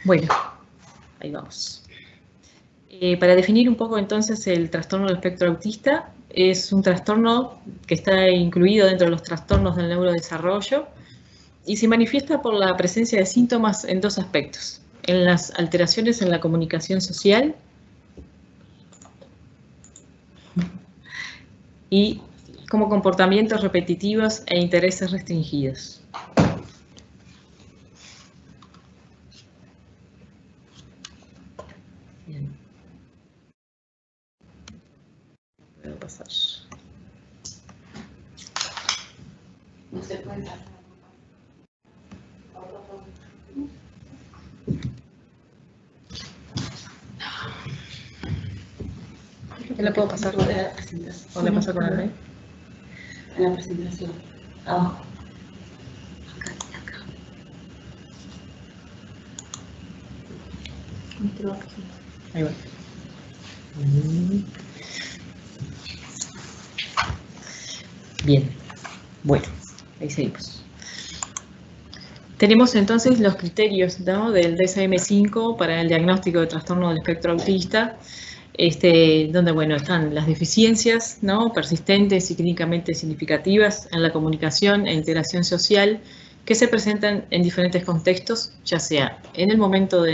Bueno, ahí vamos. Para definir un poco entonces el trastorno del espectro autista, es un trastorno que está incluido dentro de los trastornos del neurodesarrollo y se manifiesta por la presencia de síntomas en dos aspectos: en las alteraciones en la comunicación social y como comportamientos repetitivos e intereses restringidos. Bien. Puedo pasar. No se puede pasar. ¿Qué la puedo pasar con la presentación? ¿O la paso con la red? En la presentación. Abajo. Acá. Ahí va. Bien, bueno, ahí seguimos. Tenemos entonces los criterios, ¿no?, del DSM-5 para el diagnóstico de trastorno del espectro autista, donde bueno, están las deficiencias, ¿no?, persistentes y clínicamente significativas en la comunicación e interacción social que se presentan en diferentes contextos, ya sea en el momento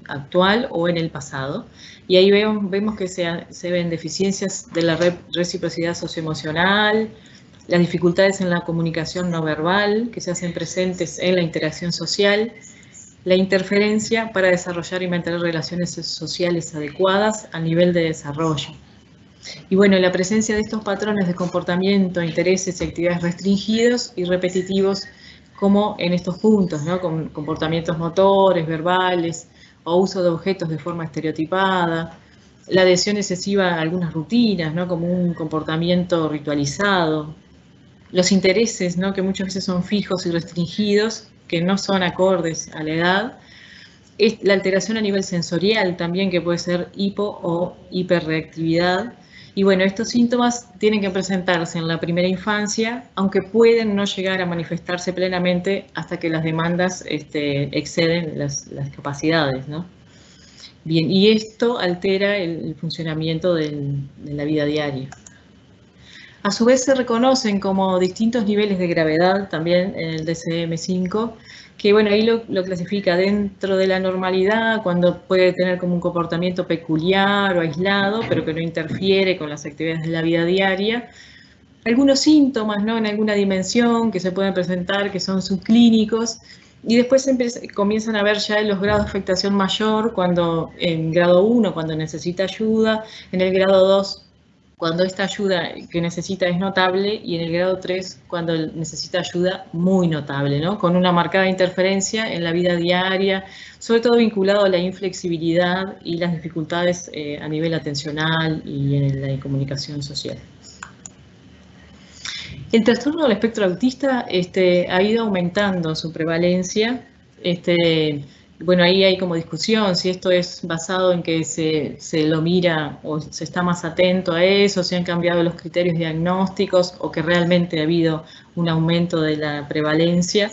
actual o en el pasado. Y ahí vemos que se ven deficiencias de la reciprocidad socioemocional, las dificultades en la comunicación no verbal que se hacen presentes en la interacción social, la interferencia para desarrollar y mantener relaciones sociales adecuadas a nivel de desarrollo. Y bueno, la presencia de estos patrones de comportamiento, intereses y actividades restringidos y repetitivos, como en estos puntos, ¿no?, con comportamientos motores, verbales o uso de objetos de forma estereotipada, la adhesión excesiva a algunas rutinas, ¿no?, como un comportamiento ritualizado, los intereses, ¿no?, que muchas veces son fijos y restringidos, que no son acordes a la edad, es la alteración a nivel sensorial también, que puede ser hipo o hiperreactividad. Y bueno, estos síntomas tienen que presentarse en la primera infancia, aunque pueden no llegar a manifestarse plenamente hasta que las demandas exceden las capacidades, ¿no? Bien, y esto altera el funcionamiento de la vida diaria. A su vez se reconocen como distintos niveles de gravedad también en el DSM-5, que bueno, ahí lo clasifica dentro de la normalidad, cuando puede tener como un comportamiento peculiar o aislado, pero que no interfiere con las actividades de la vida diaria. Algunos síntomas, ¿no?, en alguna dimensión que se pueden presentar, que son subclínicos, y después comienzan a ver ya en los grados de afectación mayor, cuando en grado 1, cuando necesita ayuda, en el grado 2, cuando esta ayuda que necesita es notable, y en el grado 3, cuando necesita ayuda muy notable, ¿no?, con una marcada interferencia en la vida diaria, sobre todo vinculado a la inflexibilidad y las dificultades a nivel atencional y en la comunicación social. El trastorno del espectro autista ha ido aumentando su prevalencia. Bueno, ahí hay como discusión si esto es basado en que se lo mira o se está más atento a eso, si han cambiado los criterios diagnósticos o que realmente ha habido un aumento de la prevalencia.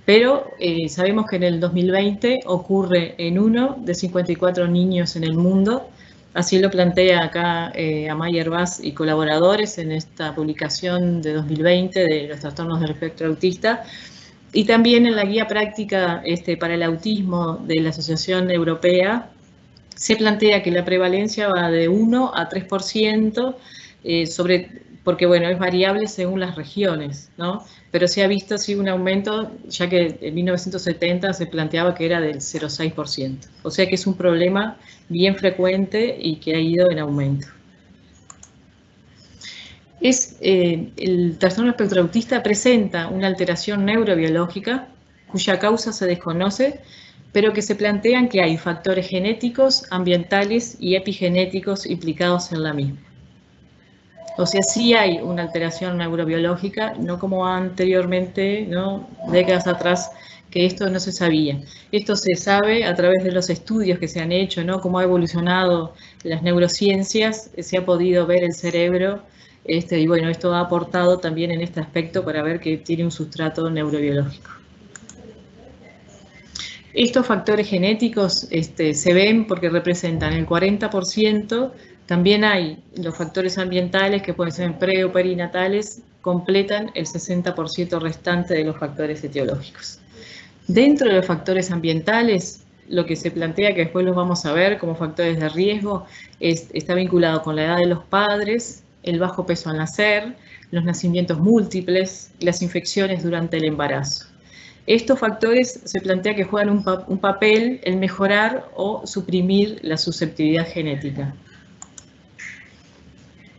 Pero sabemos que en el 2020 ocurre en 1 de 54 niños en el mundo. Así lo plantea acá Amayer Vaz y colaboradores en esta publicación de 2020 de los trastornos del espectro autista. Y también en la guía práctica para el autismo de la Asociación Europea se plantea que la prevalencia va de 1 a 3%, porque bueno, es variable según las regiones, ¿no? Pero se ha visto sí un aumento, ya que en 1970 se planteaba que era del 0,6%. O sea que es un problema bien frecuente y que ha ido en aumento. El trastorno espectro autista presenta una alteración neurobiológica cuya causa se desconoce, pero que se plantean que hay factores genéticos, ambientales y epigenéticos implicados en la misma. O sea, sí hay una alteración neurobiológica, no como anteriormente, ¿no?, décadas atrás, que esto no se sabía. Esto se sabe a través de los estudios que se han hecho, ¿no?, cómo ha evolucionado las neurociencias, se ha podido ver el cerebro, y bueno, esto ha aportado también en este aspecto para ver que tiene un sustrato neurobiológico. Estos factores genéticos se ven porque representan el 40%, también hay los factores ambientales que pueden ser pre o perinatales, completan el 60% restante de los factores etiológicos. Dentro de los factores ambientales, lo que se plantea, que después los vamos a ver como factores de riesgo, está vinculado con la edad de los padres, el bajo peso al nacer, los nacimientos múltiples, las infecciones durante el embarazo. Estos factores se plantea que juegan un papel en mejorar o suprimir la susceptibilidad genética.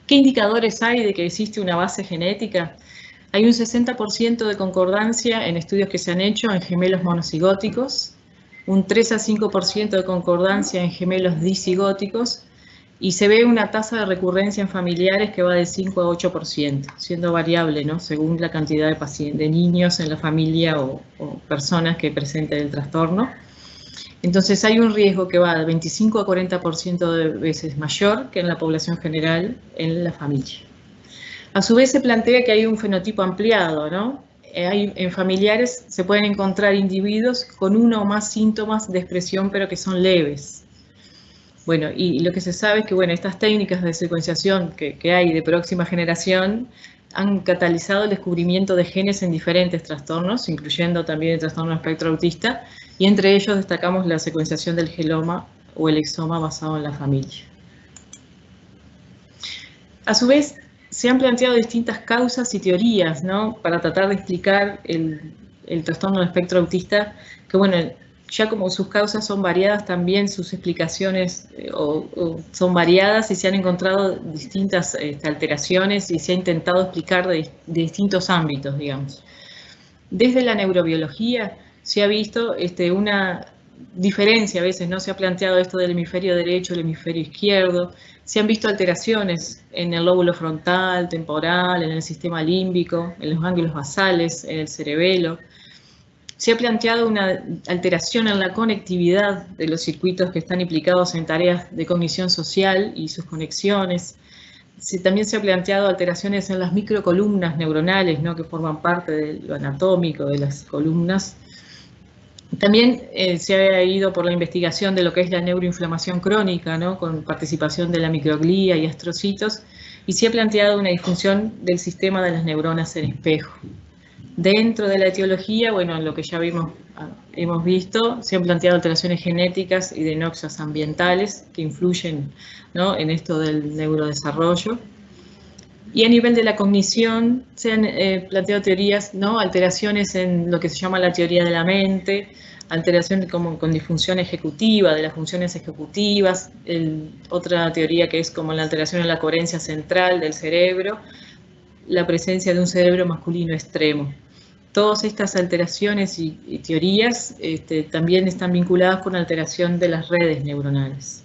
¿Qué indicadores hay de que existe una base genética? Hay un 60% de concordancia en estudios que se han hecho en gemelos monocigóticos, un 3 a 5% de concordancia en gemelos disigóticos, y se ve una tasa de recurrencia en familiares que va de 5 a 8%, siendo variable, ¿no?, según la cantidad de pacientes, de niños en la familia o personas que presenten el trastorno. Entonces hay un riesgo que va de 25 a 40% de veces mayor que en la población general en la familia. A su vez se plantea que hay un fenotipo ampliado, ¿no? En familiares se pueden encontrar individuos con uno o más síntomas de expresión, pero que son leves. Bueno, y lo que se sabe es que, bueno, estas técnicas de secuenciación que hay de próxima generación han catalizado el descubrimiento de genes en diferentes trastornos, incluyendo también el trastorno espectro autista, y entre ellos destacamos la secuenciación del geloma o el exoma basado en la familia. A su vez, se han planteado distintas causas y teorías, ¿no?, para tratar de explicar el trastorno del espectro autista, que, bueno, ya como sus causas son variadas, también sus explicaciones son variadas y se han encontrado distintas alteraciones y se ha intentado explicar de distintos ámbitos, digamos. Desde la neurobiología se ha visto una diferencia, a veces no se ha planteado esto del hemisferio derecho, el hemisferio izquierdo, se han visto alteraciones en el lóbulo frontal, temporal, en el sistema límbico, en los ganglios basales, en el cerebelo. Se ha planteado una alteración en la conectividad de los circuitos que están implicados en tareas de cognición social y sus conexiones. También se ha planteado alteraciones en las microcolumnas neuronales, ¿no?, que forman parte de lo anatómico de las columnas. También se ha ido por la investigación de lo que es la neuroinflamación crónica, ¿no?, con participación de la microglía y astrocitos, y se ha planteado una disfunción del sistema de las neuronas en espejo. Dentro de la etiología, bueno, lo que ya hemos visto, se han planteado alteraciones genéticas y de noxias ambientales que influyen, ¿no?, en esto del neurodesarrollo. Y a nivel de la cognición se han planteado teorías, ¿no?, alteraciones en lo que se llama la teoría de la mente, alteraciones como con disfunción ejecutiva, de las funciones ejecutivas, otra teoría que es como la alteración en la coherencia central del cerebro, la presencia de un cerebro masculino extremo. Todas estas alteraciones y teorías también están vinculadas con alteración de las redes neuronales.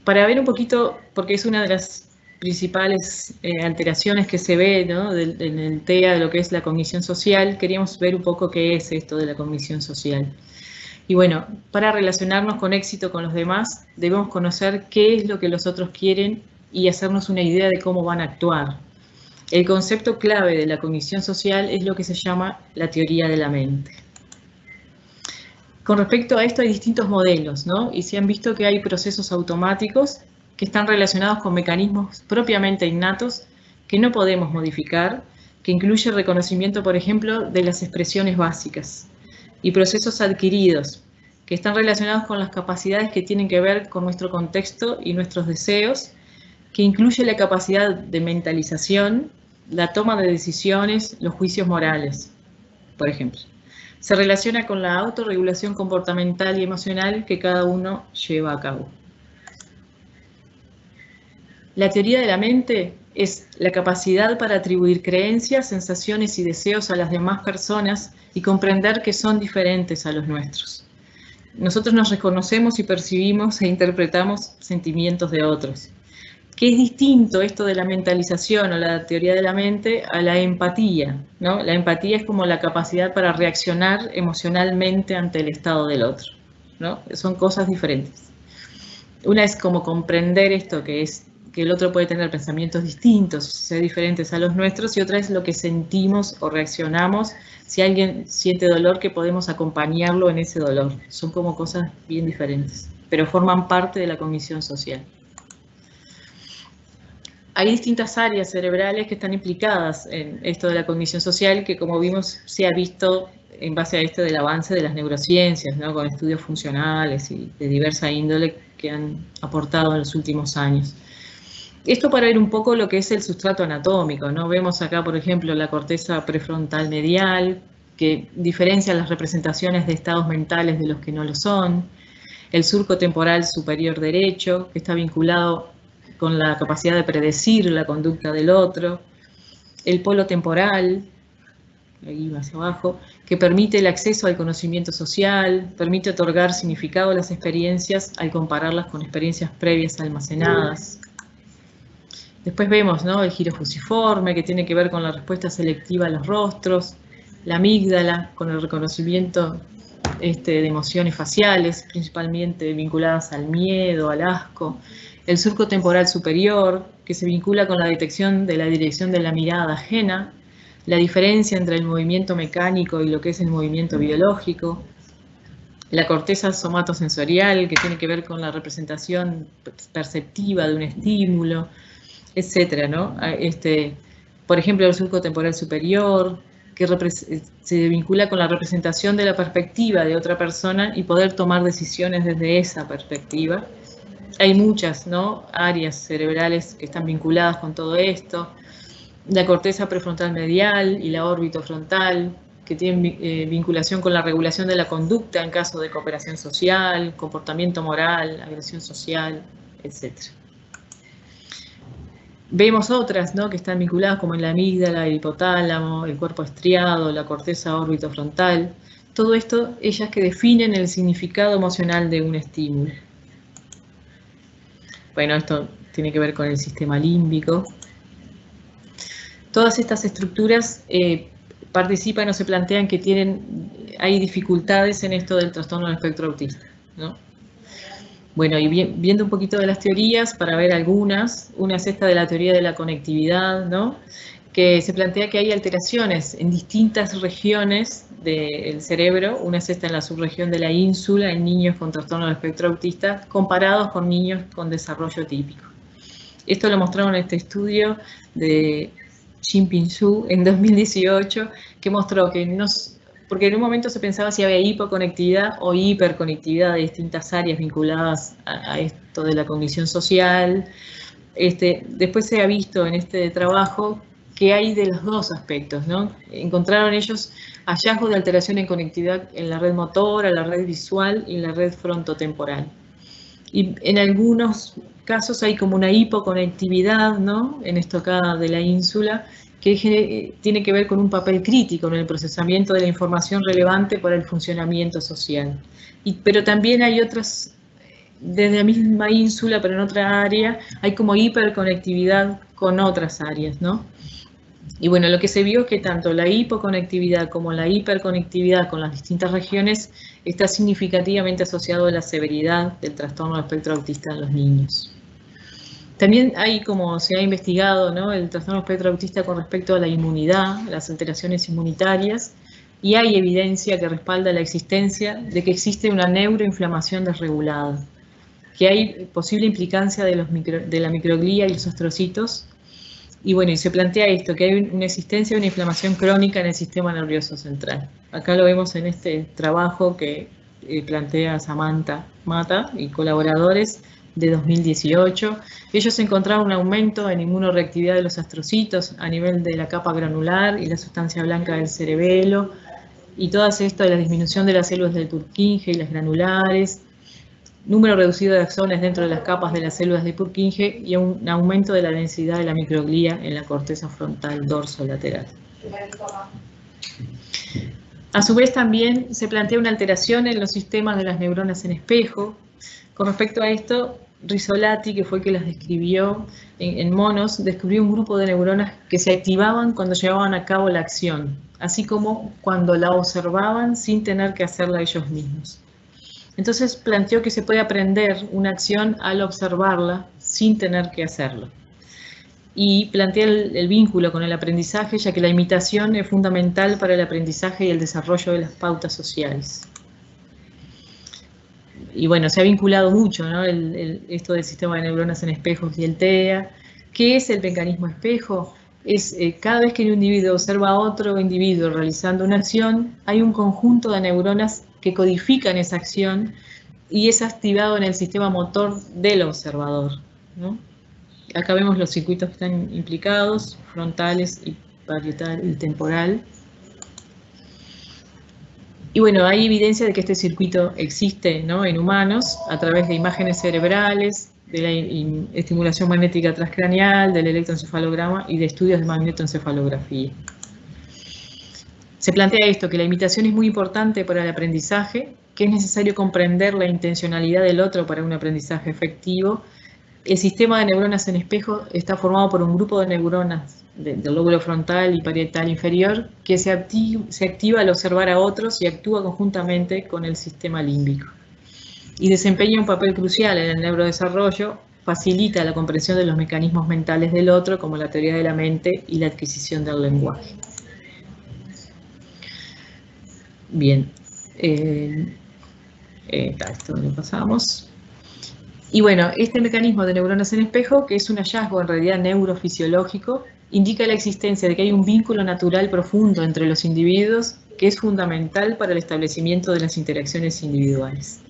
Para ver un poquito, porque es una de las principales alteraciones que se ve, ¿no?, en el TEA de lo que es la cognición social, queríamos ver un poco qué es esto de la cognición social. Y bueno, para relacionarnos con éxito con los demás, debemos conocer qué es lo que los otros quieren y hacernos una idea de cómo van a actuar. El concepto clave de la cognición social es lo que se llama la teoría de la mente. Con respecto a esto hay distintos modelos, ¿no?, y se han visto que hay procesos automáticos que están relacionados con mecanismos propiamente innatos que no podemos modificar, que incluye el reconocimiento, por ejemplo, de las expresiones básicas, y procesos adquiridos, que están relacionados con las capacidades que tienen que ver con nuestro contexto y nuestros deseos, que incluye la capacidad de mentalización, la toma de decisiones, los juicios morales, por ejemplo. Se relaciona con la autorregulación comportamental y emocional que cada uno lleva a cabo. La teoría de la mente es la capacidad para atribuir creencias, sensaciones y deseos a las demás personas y comprender que son diferentes a los nuestros. Nosotros nos reconocemos y percibimos e interpretamos sentimientos de otros. ¿Qué es distinto esto de la mentalización o la teoría de la mente a la empatía, ¿no? La empatía es como la capacidad para reaccionar emocionalmente ante el estado del otro, ¿no? Son cosas diferentes. Una es como comprender esto que es que el otro puede tener pensamientos distintos, ser diferentes a los nuestros, y otra es lo que sentimos o reaccionamos. Si alguien siente dolor, que podemos acompañarlo en ese dolor. Son como cosas bien diferentes, pero forman parte de la cognición social. Hay distintas áreas cerebrales que están implicadas en esto de la cognición social, que como vimos se ha visto en base a esto del avance de las neurociencias, ¿no? Con estudios funcionales y de diversa índole que han aportado en los últimos años. Esto para ver un poco lo que es el sustrato anatómico, ¿no? Vemos acá, por ejemplo, la corteza prefrontal medial, que diferencia las representaciones de estados mentales de los que no lo son. El surco temporal superior derecho, que está vinculado con la capacidad de predecir la conducta del otro. El polo temporal, ahí más abajo, que permite el acceso al conocimiento social, permite otorgar significado a las experiencias al compararlas con experiencias previas almacenadas. Después vemos, ¿no?, el giro fusiforme, que tiene que ver con la respuesta selectiva a los rostros, la amígdala, con el reconocimiento de emociones faciales, principalmente vinculadas al miedo, al asco. El surco temporal superior, que se vincula con la detección de la dirección de la mirada ajena, la diferencia entre el movimiento mecánico y lo que es el movimiento biológico. La corteza somatosensorial, que tiene que ver con la representación perceptiva de un estímulo, etcétera, ¿no? Por ejemplo, el surco temporal superior, que se vincula con la representación de la perspectiva de otra persona y poder tomar decisiones desde esa perspectiva. Hay muchas, ¿no?, áreas cerebrales que están vinculadas con todo esto. La corteza prefrontal medial y la orbitofrontal, que tienen vinculación con la regulación de la conducta en caso de cooperación social, comportamiento moral, agresión social, etcétera. Vemos otras, ¿no?, que están vinculadas como en la amígdala, el hipotálamo, el cuerpo estriado, la corteza orbitofrontal. Todo esto, ellas que definen el significado emocional de un estímulo. Bueno, esto tiene que ver con el sistema límbico. Todas estas estructuras participan o se plantean que hay dificultades en esto del trastorno del espectro autista, ¿no? Bueno, y viendo un poquito de las teorías, para ver algunas, una es esta de la teoría de la conectividad, ¿no?, que se plantea que hay alteraciones en distintas regiones del cerebro. Una es esta en la subregión de la ínsula, en niños con trastorno del espectro autista, comparados con niños con desarrollo típico. Esto lo mostraron en este estudio de Jinping Zhu en 2018, que mostró que porque en un momento se pensaba si había hipoconectividad o hiperconectividad de distintas áreas vinculadas a esto de la cognición social. Después se ha visto en este trabajo que hay de los dos aspectos, ¿no? Encontraron ellos hallazgos de alteración en conectividad en la red motora, la red visual y en la red frontotemporal. Y en algunos casos hay como una hipoconectividad, ¿no?, en esto acá de la ínsula, que tiene que ver con un papel crítico en el procesamiento de la información relevante para el funcionamiento social. Pero también hay otras, desde la misma ínsula, pero en otra área, hay como hiperconectividad con otras áreas, ¿no? Y bueno, lo que se vio es que tanto la hipoconectividad como la hiperconectividad con las distintas regiones está significativamente asociado a la severidad del trastorno del espectro autista en los niños. También hay, como se ha investigado, ¿no?, el trastorno del espectro autista con respecto a la inmunidad, las alteraciones inmunitarias, y hay evidencia que respalda la existencia de que existe una neuroinflamación desregulada, que hay posible implicancia de la microglía y los astrocitos. Y bueno, y se plantea esto, que hay una existencia de una inflamación crónica en el sistema nervioso central. Acá lo vemos en este trabajo que plantea Samantha Mata y colaboradores de 2018. Ellos encontraron un aumento en inmunoreactividad de los astrocitos a nivel de la capa granular y la sustancia blanca del cerebelo, y todo esto de la disminución de las células del Purkinje y las granulares, número reducido de axones dentro de las capas de las células de Purkinje y un aumento de la densidad de la microglía en la corteza frontal dorsolateral. A su vez también se plantea una alteración en los sistemas de las neuronas en espejo. Con respecto a esto, Rizzolatti, que fue el que las describió en monos, descubrió un grupo de neuronas que se activaban cuando llevaban a cabo la acción, así como cuando la observaban sin tener que hacerla ellos mismos. Entonces planteó que se puede aprender una acción al observarla sin tener que hacerlo. Y plantea el vínculo con el aprendizaje, ya que la imitación es fundamental para el aprendizaje y el desarrollo de las pautas sociales. Y bueno, se ha vinculado mucho, ¿no? Esto del sistema de neuronas en espejos y el TEA. ¿Qué es el mecanismo espejo? Es cada vez que un individuo observa a otro individuo realizando una acción, hay un conjunto de neuronas que codifican esa acción y es activado en el sistema motor del observador, ¿no? Acá vemos los circuitos que están implicados, frontales y parietal y temporal. Y bueno, hay evidencia de que este circuito existe, ¿no?, en humanos a través de imágenes cerebrales, de la estimulación magnética transcraneal, del electroencefalograma y de estudios de magnetoencefalografía. Se plantea esto, que la imitación es muy importante para el aprendizaje, que es necesario comprender la intencionalidad del otro para un aprendizaje efectivo. El sistema de neuronas en espejo está formado por un grupo de neuronas del lóbulo frontal y parietal inferior que se activa al observar a otros y actúa conjuntamente con el sistema límbico. Y desempeña un papel crucial en el neurodesarrollo, facilita la comprensión de los mecanismos mentales del otro, como la teoría de la mente y la adquisición del lenguaje. Bien, esto lo pasamos. Y bueno, este mecanismo de neuronas en espejo, que es un hallazgo en realidad neurofisiológico, indica la existencia de que hay un vínculo natural profundo entre los individuos que es fundamental para el establecimiento de las interacciones individuales.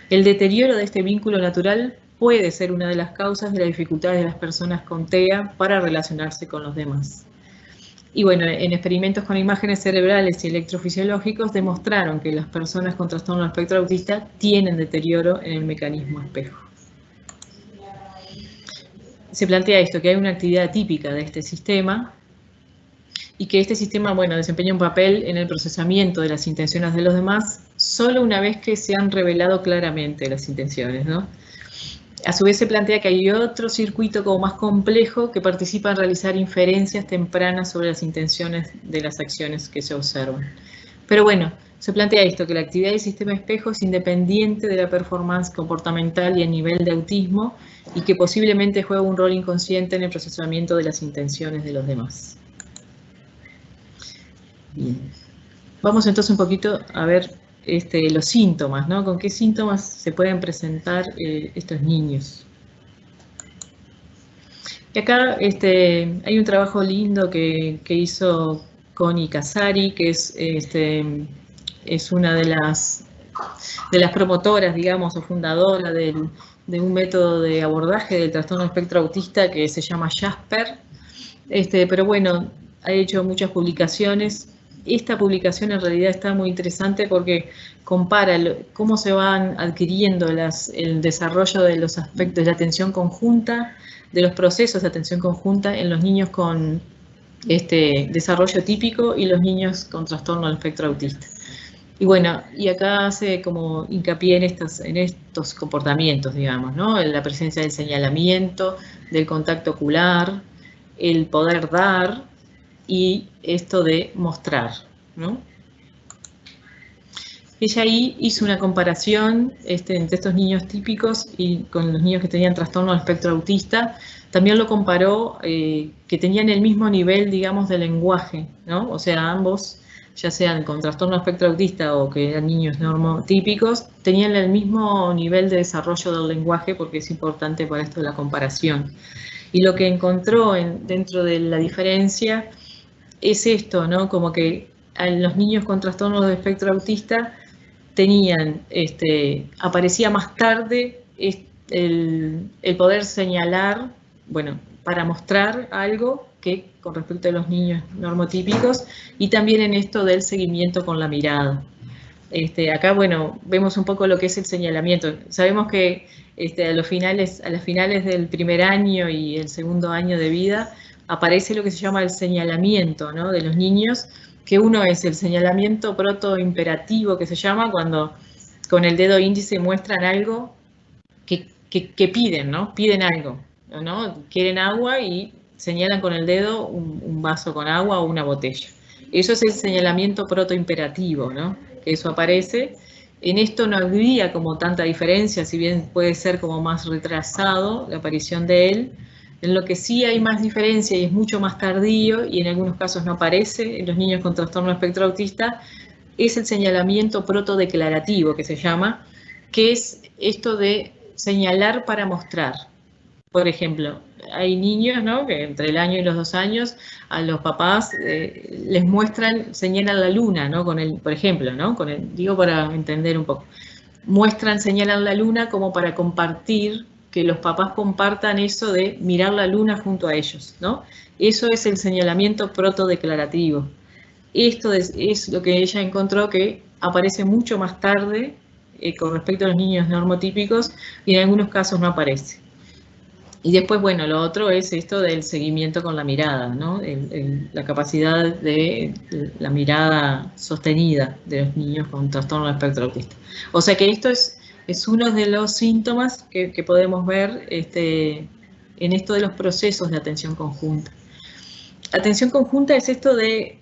El deterioro de este vínculo natural puede ser una de las causas de las dificultades de las personas con TEA para relacionarse con los demás. Y bueno, en experimentos con imágenes cerebrales y electrofisiológicos demostraron que las personas con trastorno del espectro autista tienen deterioro en el mecanismo espejo. Se plantea esto, que hay una actividad típica de este sistema y que este sistema, bueno, desempeña un papel en el procesamiento de las intenciones de los demás solo una vez que se han revelado claramente las intenciones, ¿no? A su vez se plantea que hay otro circuito como más complejo que participa en realizar inferencias tempranas sobre las intenciones de las acciones que se observan. Pero bueno, se plantea esto, que la actividad del sistema espejo es independiente de la performance comportamental y el nivel de autismo y que posiblemente juega un rol inconsciente en el procesamiento de las intenciones de los demás. Bien. Vamos entonces un poquito a ver los síntomas, ¿no? ¿Con qué síntomas se pueden presentar estos niños? Y acá hay un trabajo lindo que hizo Connie Casari, que es una de las promotoras, digamos, o fundadora de un método de abordaje del trastorno espectro autista que se llama Jasper. Pero bueno, ha hecho muchas publicaciones. Esta publicación en realidad está muy interesante porque compara cómo se van adquiriendo el desarrollo de los aspectos de la atención conjunta, de los procesos de atención conjunta en los niños con desarrollo típico y los niños con trastorno del espectro autista. Y bueno, y acá hace como hincapié en estos comportamientos, digamos, ¿no? La presencia del señalamiento, del contacto ocular, el poder dar y esto de mostrar, ¿no? Ella ahí hizo una comparación entre estos niños típicos y con los niños que tenían trastorno del espectro autista. También lo comparó que tenían el mismo nivel, digamos, de lenguaje, ¿no? O sea, ambos, ya sean con trastorno del espectro autista o que eran niños normotípicos, tenían el mismo nivel de desarrollo del lenguaje porque es importante para esto de la comparación. Y lo que encontró dentro de la diferencia es esto, ¿no? Como que a los niños con trastorno del espectro autista tenían, aparecía más tarde el poder señalar, bueno, para mostrar algo que con respecto a los niños normotípicos y también en esto del seguimiento con la mirada. Acá, bueno, vemos un poco lo que es el señalamiento. Sabemos que a las finales del primer año y el segundo año de vida aparece lo que se llama el señalamiento, ¿no?, de los niños, que uno es el señalamiento protoimperativo, que se llama cuando con el dedo índice muestran algo que piden, ¿no? Piden algo, ¿no? Quieren agua y señalan con el dedo un vaso con agua o una botella. Eso es el señalamiento protoimperativo, ¿no? Que eso aparece En esto no habría como tanta diferencia, si bien puede ser como más retrasado la aparición de él. En lo que sí hay más diferencia y es mucho más tardío, y en algunos casos no aparece en los niños con trastorno de espectro autista, es el señalamiento protodeclarativo, que se llama, que es esto de señalar para mostrar. Por ejemplo, hay niños, ¿no?, que entre el año y los 2 años a los papás les muestran, señalan la luna, ¿no?, con el, por ejemplo, ¿no?, con el, digo para entender un poco, muestran, señalan la luna como para compartir, que los papás compartan eso de mirar la luna junto a ellos, ¿no? Eso es el señalamiento protodeclarativo. Esto es lo que ella encontró que aparece mucho más tarde con respecto a los niños normotípicos, y en algunos casos no aparece. Y después, bueno, lo otro es esto del seguimiento con la mirada, ¿no? La capacidad de la mirada sostenida de los niños con trastorno de espectro autista. O sea que esto es uno de los síntomas que podemos ver en esto de los procesos de atención conjunta. Atención conjunta es esto de,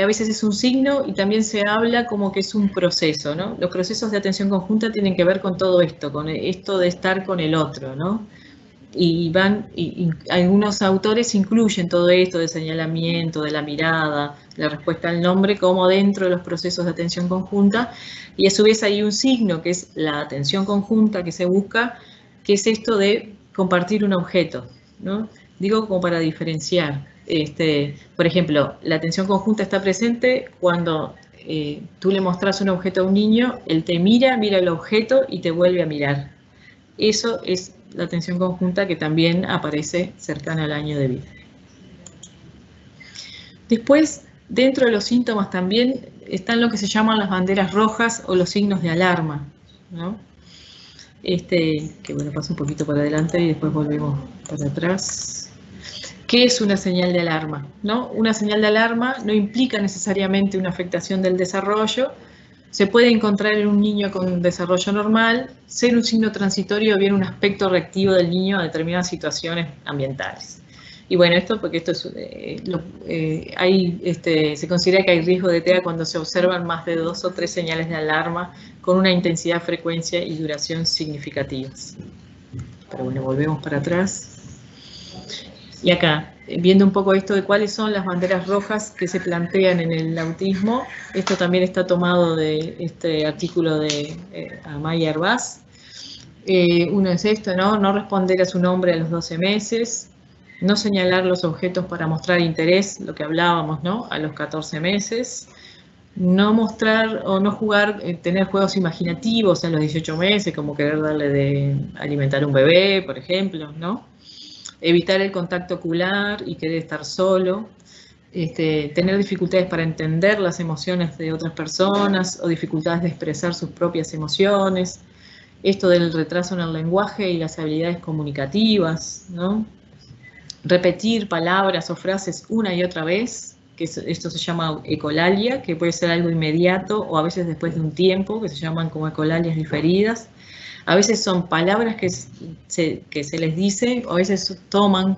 a veces es un signo y también se habla como que es un proceso, ¿no? Los procesos de atención conjunta tienen que ver con todo esto, con esto de estar con el otro, ¿no? Y algunos autores incluyen todo esto de señalamiento, de la mirada, la respuesta al nombre, como dentro de los procesos de atención conjunta, y a su vez hay un signo que es la atención conjunta que se busca, que es esto de compartir un objeto, ¿no? Digo como para diferenciar. Por ejemplo, la atención conjunta está presente cuando tú le mostrás un objeto a un niño, él te mira, mira el objeto y te vuelve a mirar. Eso es la atención conjunta que también aparece cercana al año de vida. Después, dentro de los síntomas también están lo que se llaman las banderas rojas o los signos de alarma, ¿no? Que bueno, paso un poquito para adelante y después volvemos para atrás. ¿Qué es una señal de alarma? ¿No? Una señal de alarma no implica necesariamente una afectación del desarrollo. Se puede encontrar en un niño con desarrollo normal, ser un signo transitorio o bien un aspecto reactivo del niño a determinadas situaciones ambientales. Y bueno, esto porque esto es, se considera que hay riesgo de TEA cuando se observan más de 2 o 3 señales de alarma con una intensidad, frecuencia y duración significativas. Pero bueno, volvemos para atrás. Y acá, viendo un poco esto de cuáles son las banderas rojas que se plantean en el autismo, esto también está tomado de este artículo de Amaya Herbaz. Uno es esto, ¿no? No responder a su nombre a los 12 meses, no señalar los objetos para mostrar interés, lo que hablábamos, ¿no?, a los 14 meses, no mostrar o no jugar, tener juegos imaginativos a los 18 meses, como querer darle de alimentar a un bebé, por ejemplo, ¿no? Evitar el contacto ocular y querer estar solo, tener dificultades para entender las emociones de otras personas o dificultades de expresar sus propias emociones, esto del retraso en el lenguaje y las habilidades comunicativas, ¿no? Repetir palabras o frases una y otra vez, que esto se llama ecolalia, que puede ser algo inmediato o a veces después de un tiempo, que se llaman como ecolalias diferidas. A veces son palabras que se les dice, o a veces toman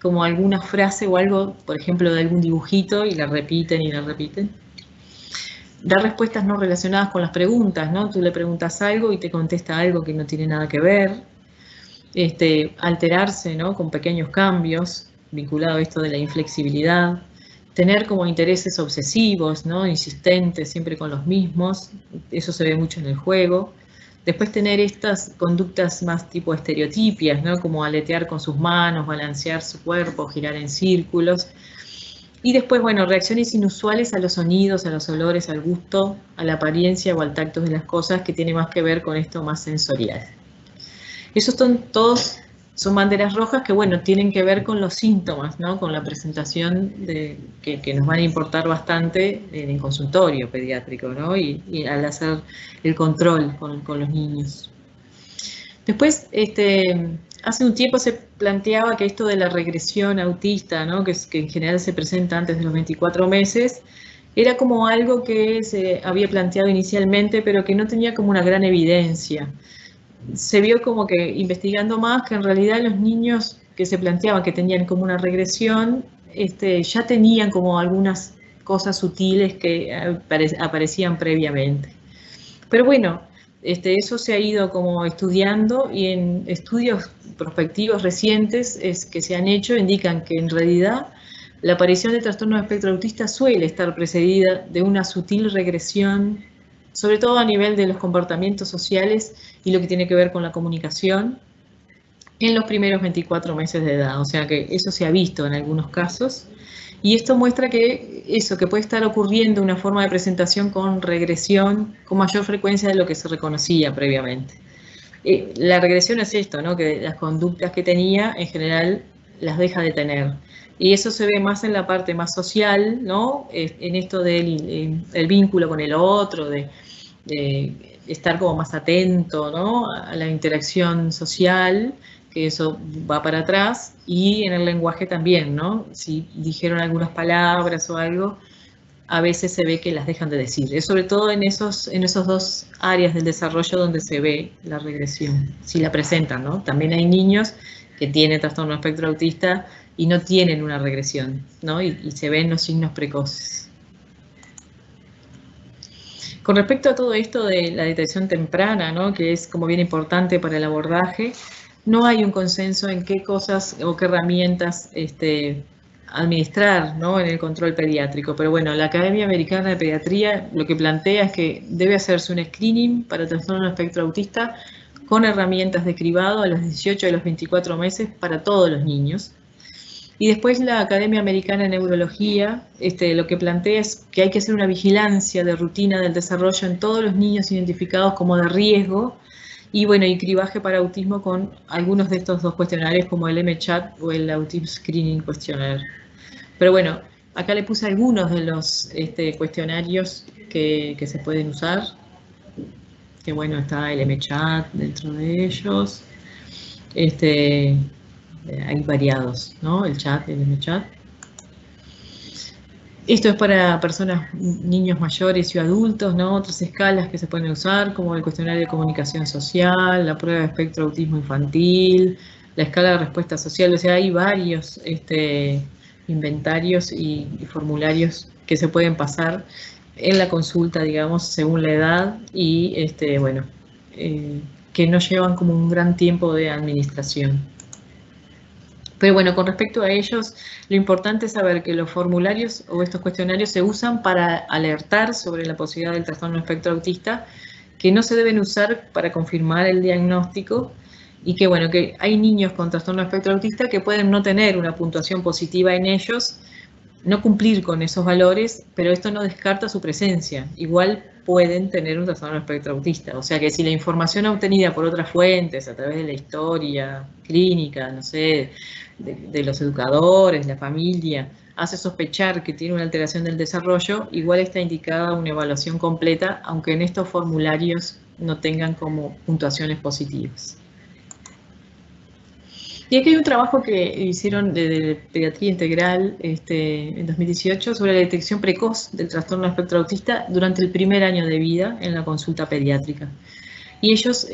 como alguna frase o algo, por ejemplo, de algún dibujito y la repiten y la repiten. Dar respuestas no relacionadas con las preguntas, ¿no? Tú le preguntas algo y te contesta algo que no tiene nada que ver. Alterarse, ¿no?, con pequeños cambios, vinculado a esto de la inflexibilidad. Tener como intereses obsesivos, ¿no?, insistentes, siempre con los mismos. Eso se ve mucho en el juego. Después tener estas conductas más tipo estereotipias, ¿no?, como aletear con sus manos, balancear su cuerpo, girar en círculos. Y después, bueno, reacciones inusuales a los sonidos, a los olores, al gusto, a la apariencia o al tacto de las cosas, que tiene más que ver con esto más sensorial. Esos son todos, son banderas rojas que, bueno, tienen que ver con los síntomas, ¿no?, con la presentación que nos van a importar bastante en el consultorio pediátrico, ¿no?, y al hacer el control con los niños. Después, hace un tiempo se planteaba que esto de la regresión autista, ¿no?, que en general se presenta antes de los 24 meses, era como algo que se había planteado inicialmente, pero que no tenía como una gran evidencia. Se vio como que, investigando más, que en realidad los niños que se planteaban que tenían como una regresión, ya tenían como algunas cosas sutiles que aparecían previamente. Pero bueno, eso se ha ido como estudiando y en estudios prospectivos recientes que se han hecho indican que en realidad la aparición de trastorno de espectro autista suele estar precedida de una sutil regresión, sobre todo a nivel de los comportamientos sociales y lo que tiene que ver con la comunicación, en los primeros 24 meses de edad. O sea que eso se ha visto en algunos casos. Y esto muestra que que puede estar ocurriendo una forma de presentación con regresión con mayor frecuencia de lo que se reconocía previamente. La regresión es esto, ¿no? Que las conductas que tenía en general las deja de tener. Y eso se ve más en la parte más social, ¿no? En esto del el vínculo con el otro, de estar como más atento, ¿no? A la interacción social, que eso va para atrás, y en el lenguaje también, ¿no? Si dijeron algunas palabras o algo, a veces se ve que las dejan de decir. Es sobre todo en esos dos áreas del desarrollo donde se ve la regresión, si la presentan, ¿no? También hay niños que tienen trastorno espectro autista y no tienen una regresión, ¿no? Y se ven los signos precoces. Con respecto a todo esto de la detección temprana, ¿no? Que es como bien importante para el abordaje, no hay un consenso en qué cosas o qué herramientas administrar, ¿no? En el control pediátrico. Pero bueno, la Academia Americana de Pediatría lo que plantea es que debe hacerse un screening para trastorno de espectro autista con herramientas de cribado a los 18 y los 24 meses para todos los niños. Y después la Academia Americana de Neurología lo que plantea es que hay que hacer una vigilancia de rutina del desarrollo en todos los niños identificados como de riesgo y bueno, y cribaje para autismo con algunos de estos dos cuestionarios como el MCHAT o el Autism Screening Questionnaire. Pero bueno, acá le puse algunos de los cuestionarios que se pueden usar, que bueno, está el MCHAT dentro de ellos, hay variados, ¿no? El chat, el MCHAT. Esto es para personas, niños mayores y adultos, ¿no? Otras escalas que se pueden usar, como el cuestionario de comunicación social, la prueba de espectro autismo infantil, la escala de respuesta social. O sea, hay varios inventarios y formularios que se pueden pasar en la consulta, digamos, según la edad y, que no llevan como un gran tiempo de administración. Pero bueno, con respecto a ellos, lo importante es saber que los formularios o estos cuestionarios se usan para alertar sobre la posibilidad del trastorno espectro autista, que no se deben usar para confirmar el diagnóstico y que bueno, que hay niños con trastorno espectro autista que pueden no tener una puntuación positiva en ellos, no cumplir con esos valores, pero esto no descarta su presencia. Igual pueden tener un trastorno espectro autista. O sea que si la información obtenida por otras fuentes, a través de la historia clínica, no sé, de los educadores, la familia, hace sospechar que tiene una alteración del desarrollo, igual está indicada una evaluación completa, aunque en estos formularios no tengan como puntuaciones positivas. Y aquí hay un trabajo que hicieron de pediatría integral en 2018 sobre la detección precoz del trastorno espectro autista durante el primer año de vida en la consulta pediátrica. Y ellos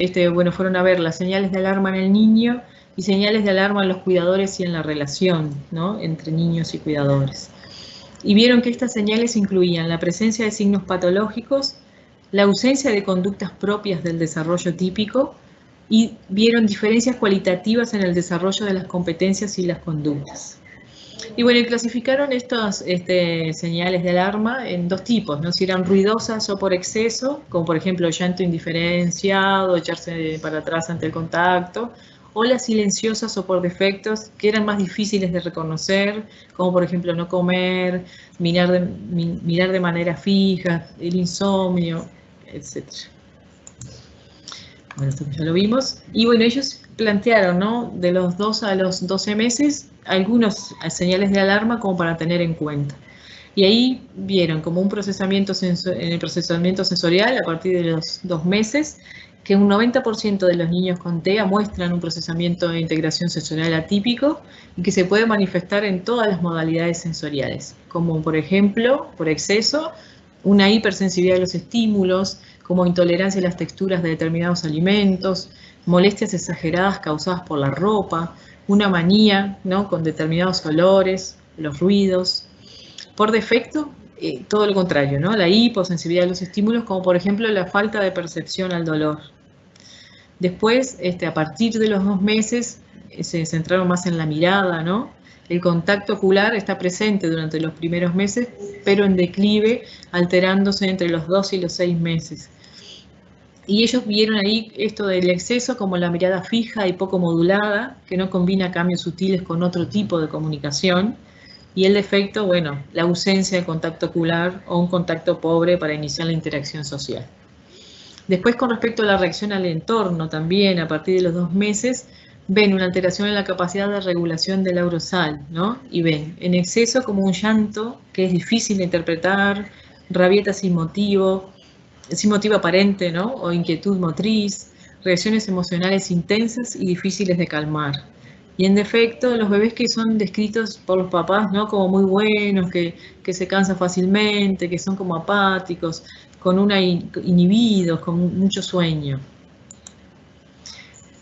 fueron a ver las señales de alarma en el niño y señales de alarma en los cuidadores y en la relación, ¿no? Entre niños y cuidadores. Y vieron que estas señales incluían la presencia de signos patológicos, la ausencia de conductas propias del desarrollo típico, y vieron diferencias cualitativas en el desarrollo de las competencias y las conductas. Y bueno, clasificaron estas señales de alarma en dos tipos, ¿no? Si eran ruidosas o por exceso, como por ejemplo llanto indiferenciado, echarse para atrás ante el contacto, o las silenciosas o por defectos, que eran más difíciles de reconocer, como por ejemplo no comer, mirar de manera fija, el insomnio, etc. Bueno, esto ya lo vimos. Y bueno, ellos plantearon, ¿no? De los 2 a los 12 meses, algunas señales de alarma como para tener en cuenta. Y ahí vieron como un procesamiento en el procesamiento sensorial a partir de los 2 meses, que un 90% de los niños con TEA muestran un procesamiento de integración sensorial atípico y que se puede manifestar en todas las modalidades sensoriales, como por ejemplo, por exceso, una hipersensibilidad a los estímulos, como intolerancia a las texturas de determinados alimentos, molestias exageradas causadas por la ropa, una manía, ¿no? Con determinados olores, los ruidos. Por defecto, todo lo contrario, ¿no? La hiposensibilidad a los estímulos, como por ejemplo la falta de percepción al dolor. Después, a partir de los 2 meses, se centraron más en la mirada, ¿no? El contacto ocular está presente durante los primeros meses, pero en declive, alterándose entre los 2 y los 6 meses. Y ellos vieron ahí esto del exceso como la mirada fija y poco modulada, que no combina cambios sutiles con otro tipo de comunicación. Y el defecto, bueno, la ausencia de contacto ocular o un contacto pobre para iniciar la interacción social. Después, con respecto a la reacción al entorno, también a partir de los 2 meses, ven una alteración en la capacidad de regulación del aurosal, ¿no? Y ven en exceso como un llanto que es difícil de interpretar, rabieta sin motivo aparente, ¿no? O inquietud motriz, reacciones emocionales intensas y difíciles de calmar. Y en defecto, los bebés que son descritos por los papás, ¿no? Como muy buenos, que se cansan fácilmente, que son como apáticos, con inhibidos, con mucho sueño.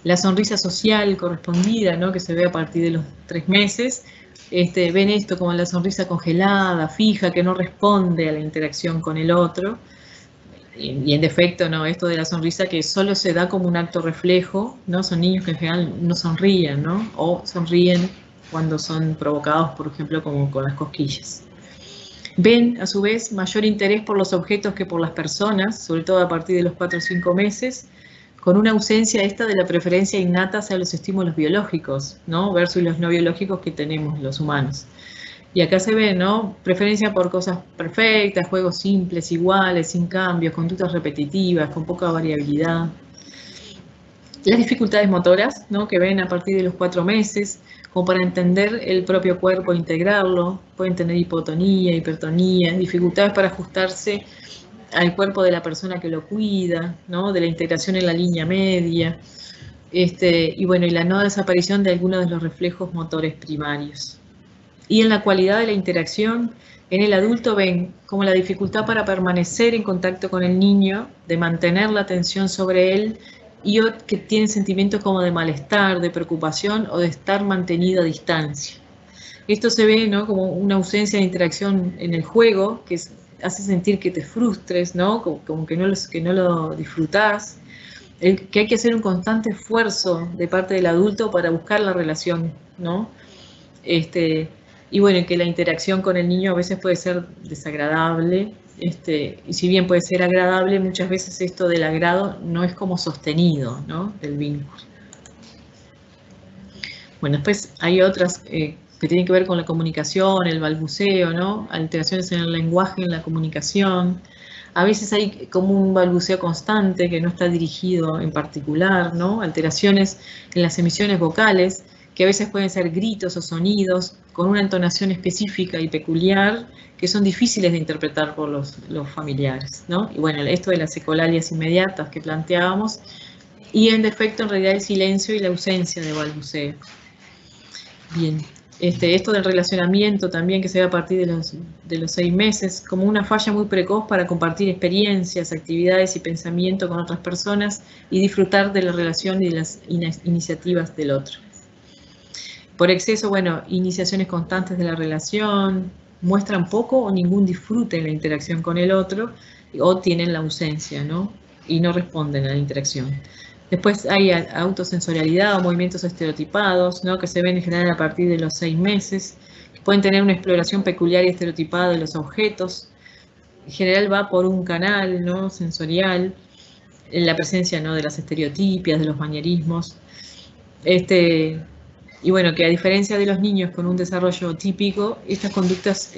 La sonrisa social correspondida, ¿no? Que se ve a partir de los 3 meses, ven esto como la sonrisa congelada, fija, que no responde a la interacción con el otro. Y en defecto, ¿no? Esto de la sonrisa que solo se da como un acto reflejo, ¿no? Son niños que en general no sonríen, ¿no? O sonríen cuando son provocados, por ejemplo, como con las cosquillas. Ven, a su vez, mayor interés por los objetos que por las personas, sobre todo a partir de los 4 o 5 meses, con una ausencia esta de la preferencia innata hacia los estímulos biológicos, ¿no? Versus los no biológicos que tenemos los humanos. Y acá se ve, ¿no? Preferencia por cosas perfectas, juegos simples, iguales, sin cambios, conductas repetitivas, con poca variabilidad. Las dificultades motoras, ¿no? Que ven a partir de los 4 meses, como para entender el propio cuerpo, integrarlo. Pueden tener hipotonía, hipertonía, dificultades para ajustarse al cuerpo de la persona que lo cuida, ¿no? De la integración en la línea media. Y bueno, y la no desaparición de algunos de los reflejos motores primarios. Y en la cualidad de la interacción, en el adulto ven como la dificultad para permanecer en contacto con el niño, de mantener la atención sobre él, y que tienen sentimientos como de malestar, de preocupación o de estar mantenido a distancia. Esto se ve, ¿no? Como una ausencia de interacción en el juego, que hace sentir que te frustres, ¿no? Como que no lo disfrutás. Que hay que hacer un constante esfuerzo de parte del adulto para buscar la relación, ¿no? Y bueno, que la interacción con el niño a veces puede ser desagradable, y si bien puede ser agradable, muchas veces esto del agrado no es como sostenido, ¿no? Del vínculo. Bueno, después hay otras que tienen que ver con la comunicación, el balbuceo, ¿no? Alteraciones en el lenguaje, en la comunicación. A veces hay como un balbuceo constante que no está dirigido en particular, ¿no? Alteraciones en las emisiones vocales, que a veces pueden ser gritos o sonidos con una entonación específica y peculiar que son difíciles de interpretar por los familiares, ¿no? Y bueno, esto de las ecolalias inmediatas que planteábamos, y en defecto en realidad el silencio y la ausencia de balbuceo. Bien, esto del relacionamiento también que se ve a partir de los 6 meses, como una falla muy precoz para compartir experiencias, actividades y pensamiento con otras personas y disfrutar de la relación y de las iniciativas del otro. Por exceso, bueno, iniciaciones constantes de la relación, muestran poco o ningún disfrute en la interacción con el otro, o tienen la ausencia, ¿no? Y no responden a la interacción. Después hay autosensorialidad o movimientos estereotipados, ¿no? Que se ven en general a partir de los 6 meses, que pueden tener una exploración peculiar y estereotipada de los objetos. En general va por un canal, ¿no? Sensorial, en la presencia, ¿no? De las estereotipias, de los manierismos. Y bueno, que a diferencia de los niños con un desarrollo típico, estas conductas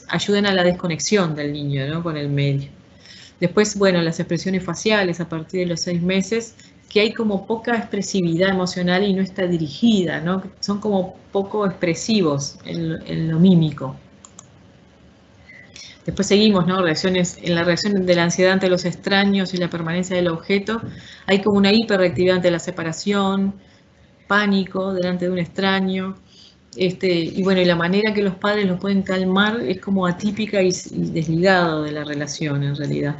ayudan a la desconexión del niño, ¿no? Con el medio. Después, bueno, las expresiones faciales a partir de los 6 meses, que hay como poca expresividad emocional y no está dirigida, ¿no? Son como poco expresivos en lo mímico. Después seguimos, ¿no? En la reacción de la ansiedad ante los extraños y la permanencia del objeto, hay como una hiperreactividad ante la separación, pánico delante de un extraño, y bueno, y la manera que los padres los pueden calmar es como atípica y desligado de la relación en realidad.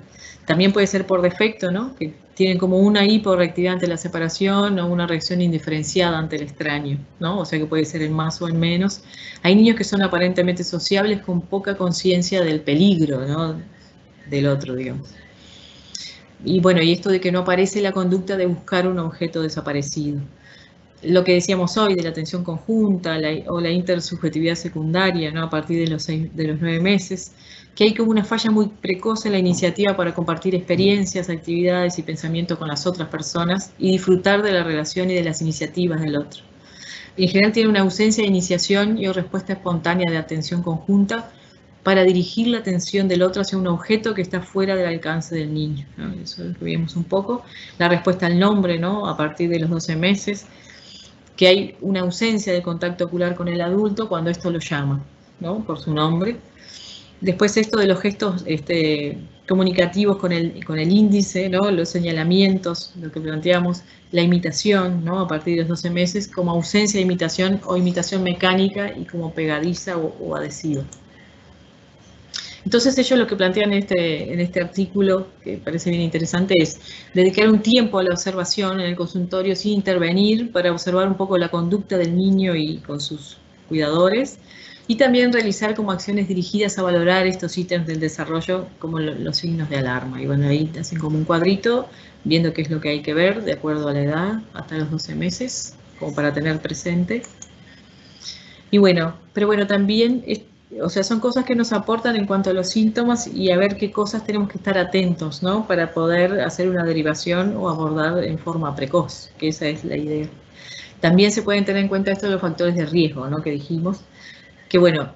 También puede ser por defecto, ¿no? Que tienen como una hiporreactividad ante la separación o una reacción indiferenciada ante el extraño, ¿no? O sea que puede ser en más o en menos. Hay niños que son aparentemente sociables con poca conciencia del peligro, ¿no? Del otro, digamos. Y bueno, y esto de que no aparece la conducta de buscar un objeto desaparecido. Lo que decíamos hoy de la atención conjunta o la intersubjetividad secundaria, ¿no? A partir de los 9 meses, que hay como una falla muy precoz en la iniciativa para compartir experiencias, actividades y pensamientos con las otras personas y disfrutar de la relación y de las iniciativas del otro. En general tiene una ausencia de iniciación y o respuesta espontánea de atención conjunta para dirigir la atención del otro hacia un objeto que está fuera del alcance del niño, ¿no? Eso es lo que vimos un poco. La respuesta al nombre, ¿no? A partir de los 12 meses, que hay una ausencia de contacto ocular con el adulto cuando esto lo llama, ¿no? Por su nombre. Después esto de los gestos comunicativos con el índice, ¿no? Los señalamientos, lo que planteamos, la imitación, ¿no? A partir de los 12 meses, como ausencia de imitación o imitación mecánica y como pegadiza o adhesiva. Entonces ellos lo que plantean en este artículo, que parece bien interesante, es dedicar un tiempo a la observación en el consultorio sin intervenir para observar un poco la conducta del niño y con sus cuidadores, y también realizar como acciones dirigidas a valorar estos ítems del desarrollo como los signos de alarma. Y bueno, ahí hacen como un cuadrito viendo qué es lo que hay que ver de acuerdo a la edad hasta los 12 meses, como para tener presente. Y bueno, pero bueno, también, o sea, son cosas que nos aportan en cuanto a los síntomas y a ver qué cosas tenemos que estar atentos, ¿no? Para poder hacer una derivación o abordar en forma precoz, que esa es la idea. También se pueden tener en cuenta estos los factores de riesgo, ¿no? Que dijimos, que bueno,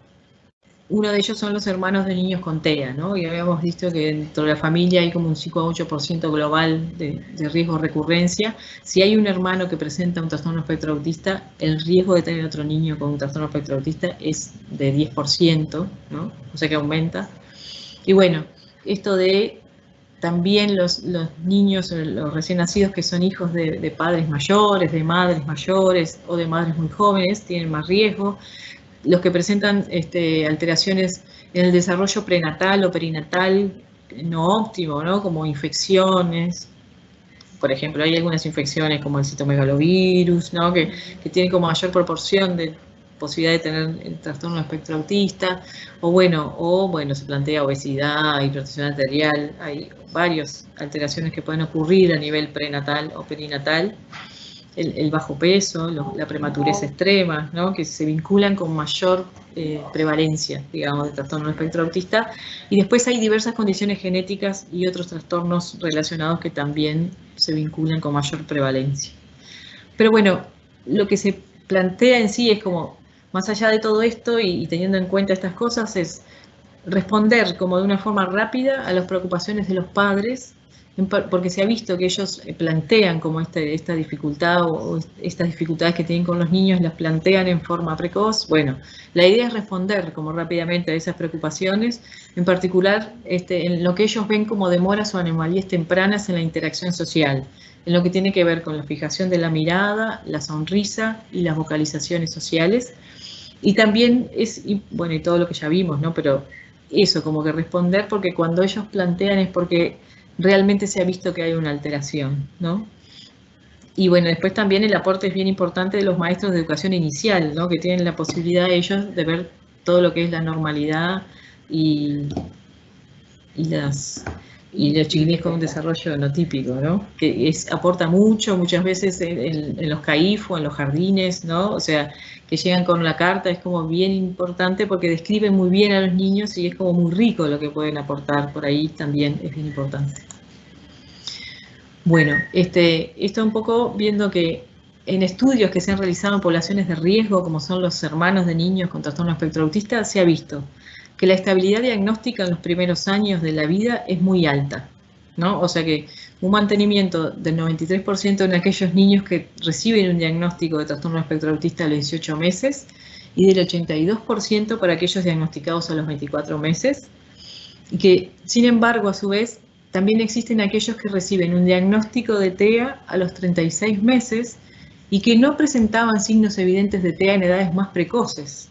uno de ellos son los hermanos de niños con TEA, ¿no? Y habíamos visto que dentro de la familia hay como un 5 a 8% global de riesgo de recurrencia. Si hay un hermano que presenta un trastorno espectro autista, el riesgo de tener otro niño con un trastorno espectro autista es de 10%, ¿no? O sea que aumenta. Y bueno, esto de también los niños, los recién nacidos que son hijos de padres mayores, de madres mayores o de madres muy jóvenes, tienen más riesgo. Los que presentan alteraciones en el desarrollo prenatal o perinatal no óptimo, ¿no? Como infecciones. Por ejemplo, hay algunas infecciones como el citomegalovirus, ¿no? Que tienen como mayor proporción de posibilidad de tener el trastorno espectro autista. O bueno, se plantea obesidad, hipertensión arterial. Hay varias alteraciones que pueden ocurrir a nivel prenatal o perinatal. El bajo peso, la prematurez extrema, ¿no? Que se vinculan con mayor prevalencia, digamos, de trastorno espectro autista. Y después hay diversas condiciones genéticas y otros trastornos relacionados que también se vinculan con mayor prevalencia. Pero bueno, lo que se plantea en sí es como, más allá de todo esto y teniendo en cuenta estas cosas, es responder como de una forma rápida a las preocupaciones de los padres, porque se ha visto que ellos plantean como esta dificultad o estas dificultades que tienen con los niños, las plantean en forma precoz. Bueno, la idea es responder como rápidamente a esas preocupaciones, en particular en lo que ellos ven como demoras o anomalías tempranas en la interacción social, en lo que tiene que ver con la fijación de la mirada, la sonrisa y las vocalizaciones sociales. Y también bueno, y todo lo que ya vimos, ¿no? Pero eso, como que responder, porque cuando ellos plantean es porque realmente se ha visto que hay una alteración, ¿no? Y bueno, después también el aporte es bien importante de los maestros de educación inicial, ¿no? Que tienen la posibilidad ellos de ver todo lo que es la normalidad y los chiquilines con un desarrollo no típico, ¿no? Que aporta mucho, muchas veces en los CAIF o en los jardines, ¿no? O sea, que llegan con la carta es como bien importante porque describen muy bien a los niños y es como muy rico lo que pueden aportar por ahí, también es bien importante. Bueno, esto un poco viendo que en estudios que se han realizado en poblaciones de riesgo, como son los hermanos de niños con trastorno espectro autista, se ha visto que la estabilidad diagnóstica en los primeros años de la vida es muy alta, ¿no? O sea que un mantenimiento del 93% en aquellos niños que reciben un diagnóstico de trastorno espectro autista a los 18 meses y del 82% para aquellos diagnosticados a los 24 meses. Y que, sin embargo, a su vez, también existen aquellos que reciben un diagnóstico de TEA a los 36 meses y que no presentaban signos evidentes de TEA en edades más precoces.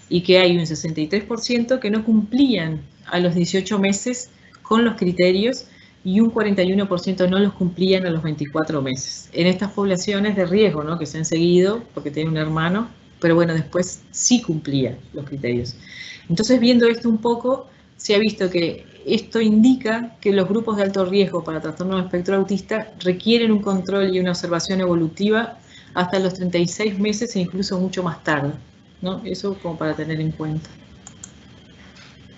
Y que hay un 63% que no cumplían a los 18 meses con los criterios y un 41% no los cumplían a los 24 meses. En estas poblaciones de riesgo, ¿no? Que se han seguido porque tiene un hermano, pero bueno, después sí cumplía los criterios. Entonces, viendo esto un poco, se ha visto que esto indica que los grupos de alto riesgo para trastorno del espectro autista requieren un control y una observación evolutiva hasta los 36 meses e incluso mucho más tarde, ¿no? Eso como para tener en cuenta.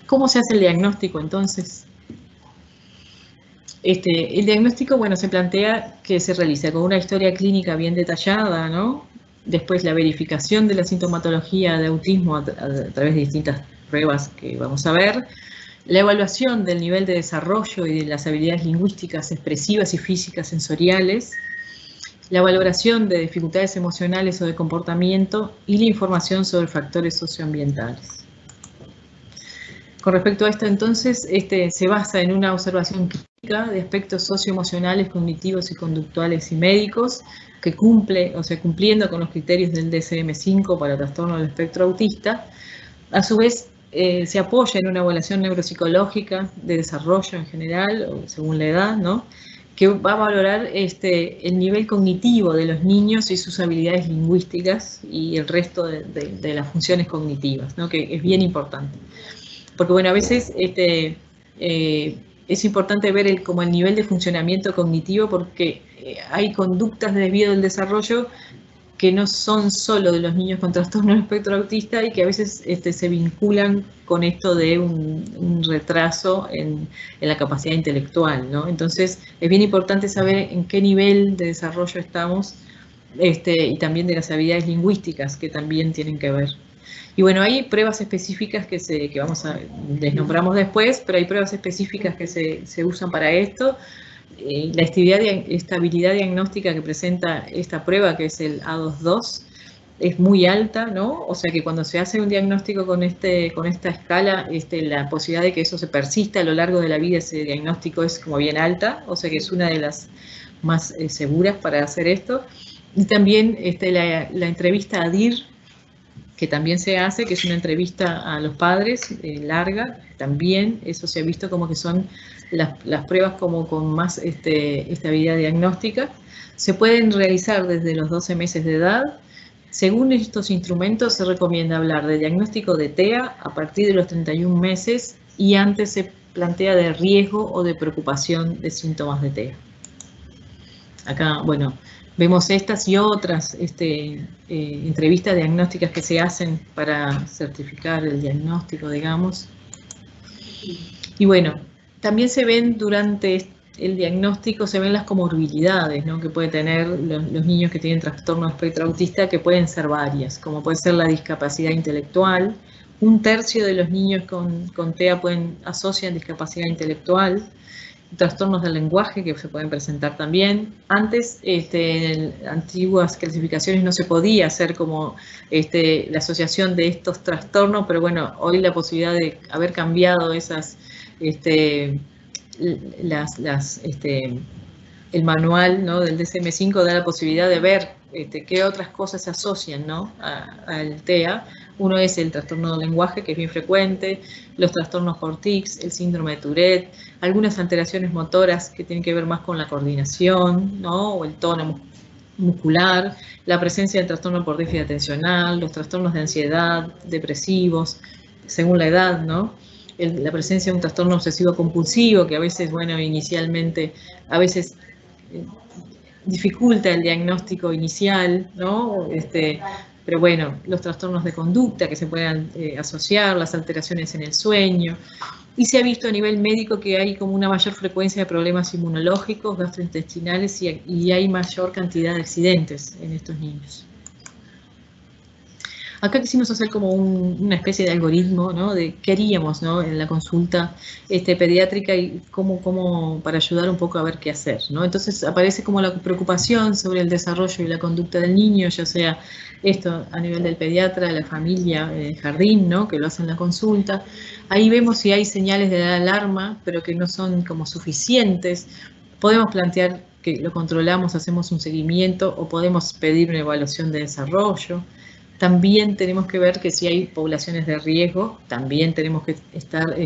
¿Cómo se hace el diagnóstico entonces? El diagnóstico, bueno, se plantea que se realiza con una historia clínica bien detallada, ¿no? Después la verificación de la sintomatología de autismo a través de distintas pruebas que vamos a ver, la evaluación del nivel de desarrollo y de las habilidades lingüísticas expresivas y físicas sensoriales, la valoración de dificultades emocionales o de comportamiento y la información sobre factores socioambientales. Con respecto a esto, entonces, se basa en una observación clínica de aspectos socioemocionales, cognitivos y conductuales y médicos que cumple, o sea, cumpliendo con los criterios del DSM-5 para trastorno del espectro autista. A su vez, se apoya en una evaluación neuropsicológica de desarrollo en general, o según la edad, ¿no? Que va a valorar el nivel cognitivo de los niños y sus habilidades lingüísticas y el resto de las funciones cognitivas, ¿no? Que es bien importante. Porque bueno, a veces es importante ver como el nivel de funcionamiento cognitivo porque hay conductas de desvío del desarrollo que no son solo de los niños con trastorno del espectro autista y que a veces se vinculan con esto de un retraso en la capacidad intelectual, ¿no? Entonces es bien importante saber en qué nivel de desarrollo estamos y también de las habilidades lingüísticas que también tienen que ver. Y bueno, hay pruebas específicas que les nombramos después, pero hay pruebas específicas que se usan para esto. La estabilidad diagnóstica que presenta esta prueba, que es el A22, es muy alta, ¿no? O sea que cuando se hace un diagnóstico con esta escala, la posibilidad de que eso se persista a lo largo de la vida, ese diagnóstico es como bien alta, o sea que es una de las más seguras para hacer esto. Y también la entrevista ADIR, que también se hace, que es una entrevista a los padres larga, también eso se ha visto como que son las pruebas como con más estabilidad diagnóstica. Se pueden realizar desde los 12 meses de edad. Según estos instrumentos se recomienda hablar de diagnóstico de TEA a partir de los 31 meses y antes se plantea de riesgo o de preocupación de síntomas de TEA. Acá, bueno, vemos estas y otras entrevistas diagnósticas que se hacen para certificar el diagnóstico, digamos. Y bueno, también se ven durante el diagnóstico, se ven las comorbilidades, ¿no? Que pueden tener los niños que tienen trastorno de espectro autista, que pueden ser varias, como puede ser la discapacidad intelectual. 1/3 de los niños con TEA asocian discapacidad intelectual. Trastornos del lenguaje que se pueden presentar también. Antes, en antiguas clasificaciones no se podía hacer como la asociación de estos trastornos, pero bueno, hoy la posibilidad de haber cambiado esas, el manual, ¿no? Del DSM-5 da la posibilidad de ver qué otras cosas se asocian, ¿no? al TEA. Uno es el trastorno del lenguaje, que es bien frecuente, los trastornos por tics, el síndrome de Tourette, algunas alteraciones motoras que tienen que ver más con la coordinación, ¿no? O el tono muscular, la presencia del trastorno por déficit atencional, los trastornos de ansiedad, depresivos, según la edad, ¿no? La presencia de un trastorno obsesivo compulsivo, que a veces, bueno, inicialmente, a veces dificulta el diagnóstico inicial, ¿no? Pero bueno, los trastornos de conducta que se puedan asociar, las alteraciones en el sueño. Y se ha visto a nivel médico que hay como una mayor frecuencia de problemas inmunológicos, gastrointestinales y hay mayor cantidad de accidentes en estos niños. Acá quisimos hacer como una especie de algoritmo, ¿no? De qué haríamos, ¿no? En la consulta pediátrica y cómo para ayudar un poco a ver qué hacer, ¿no? Entonces aparece como la preocupación sobre el desarrollo y la conducta del niño, ya sea esto a nivel del pediatra, la familia, el jardín, ¿no? Que lo hacen en la consulta. Ahí vemos si hay señales de alarma, pero que no son como suficientes. Podemos plantear que lo controlamos, hacemos un seguimiento o podemos pedir una evaluación de desarrollo. También tenemos que ver que si hay poblaciones de riesgo, también tenemos que estar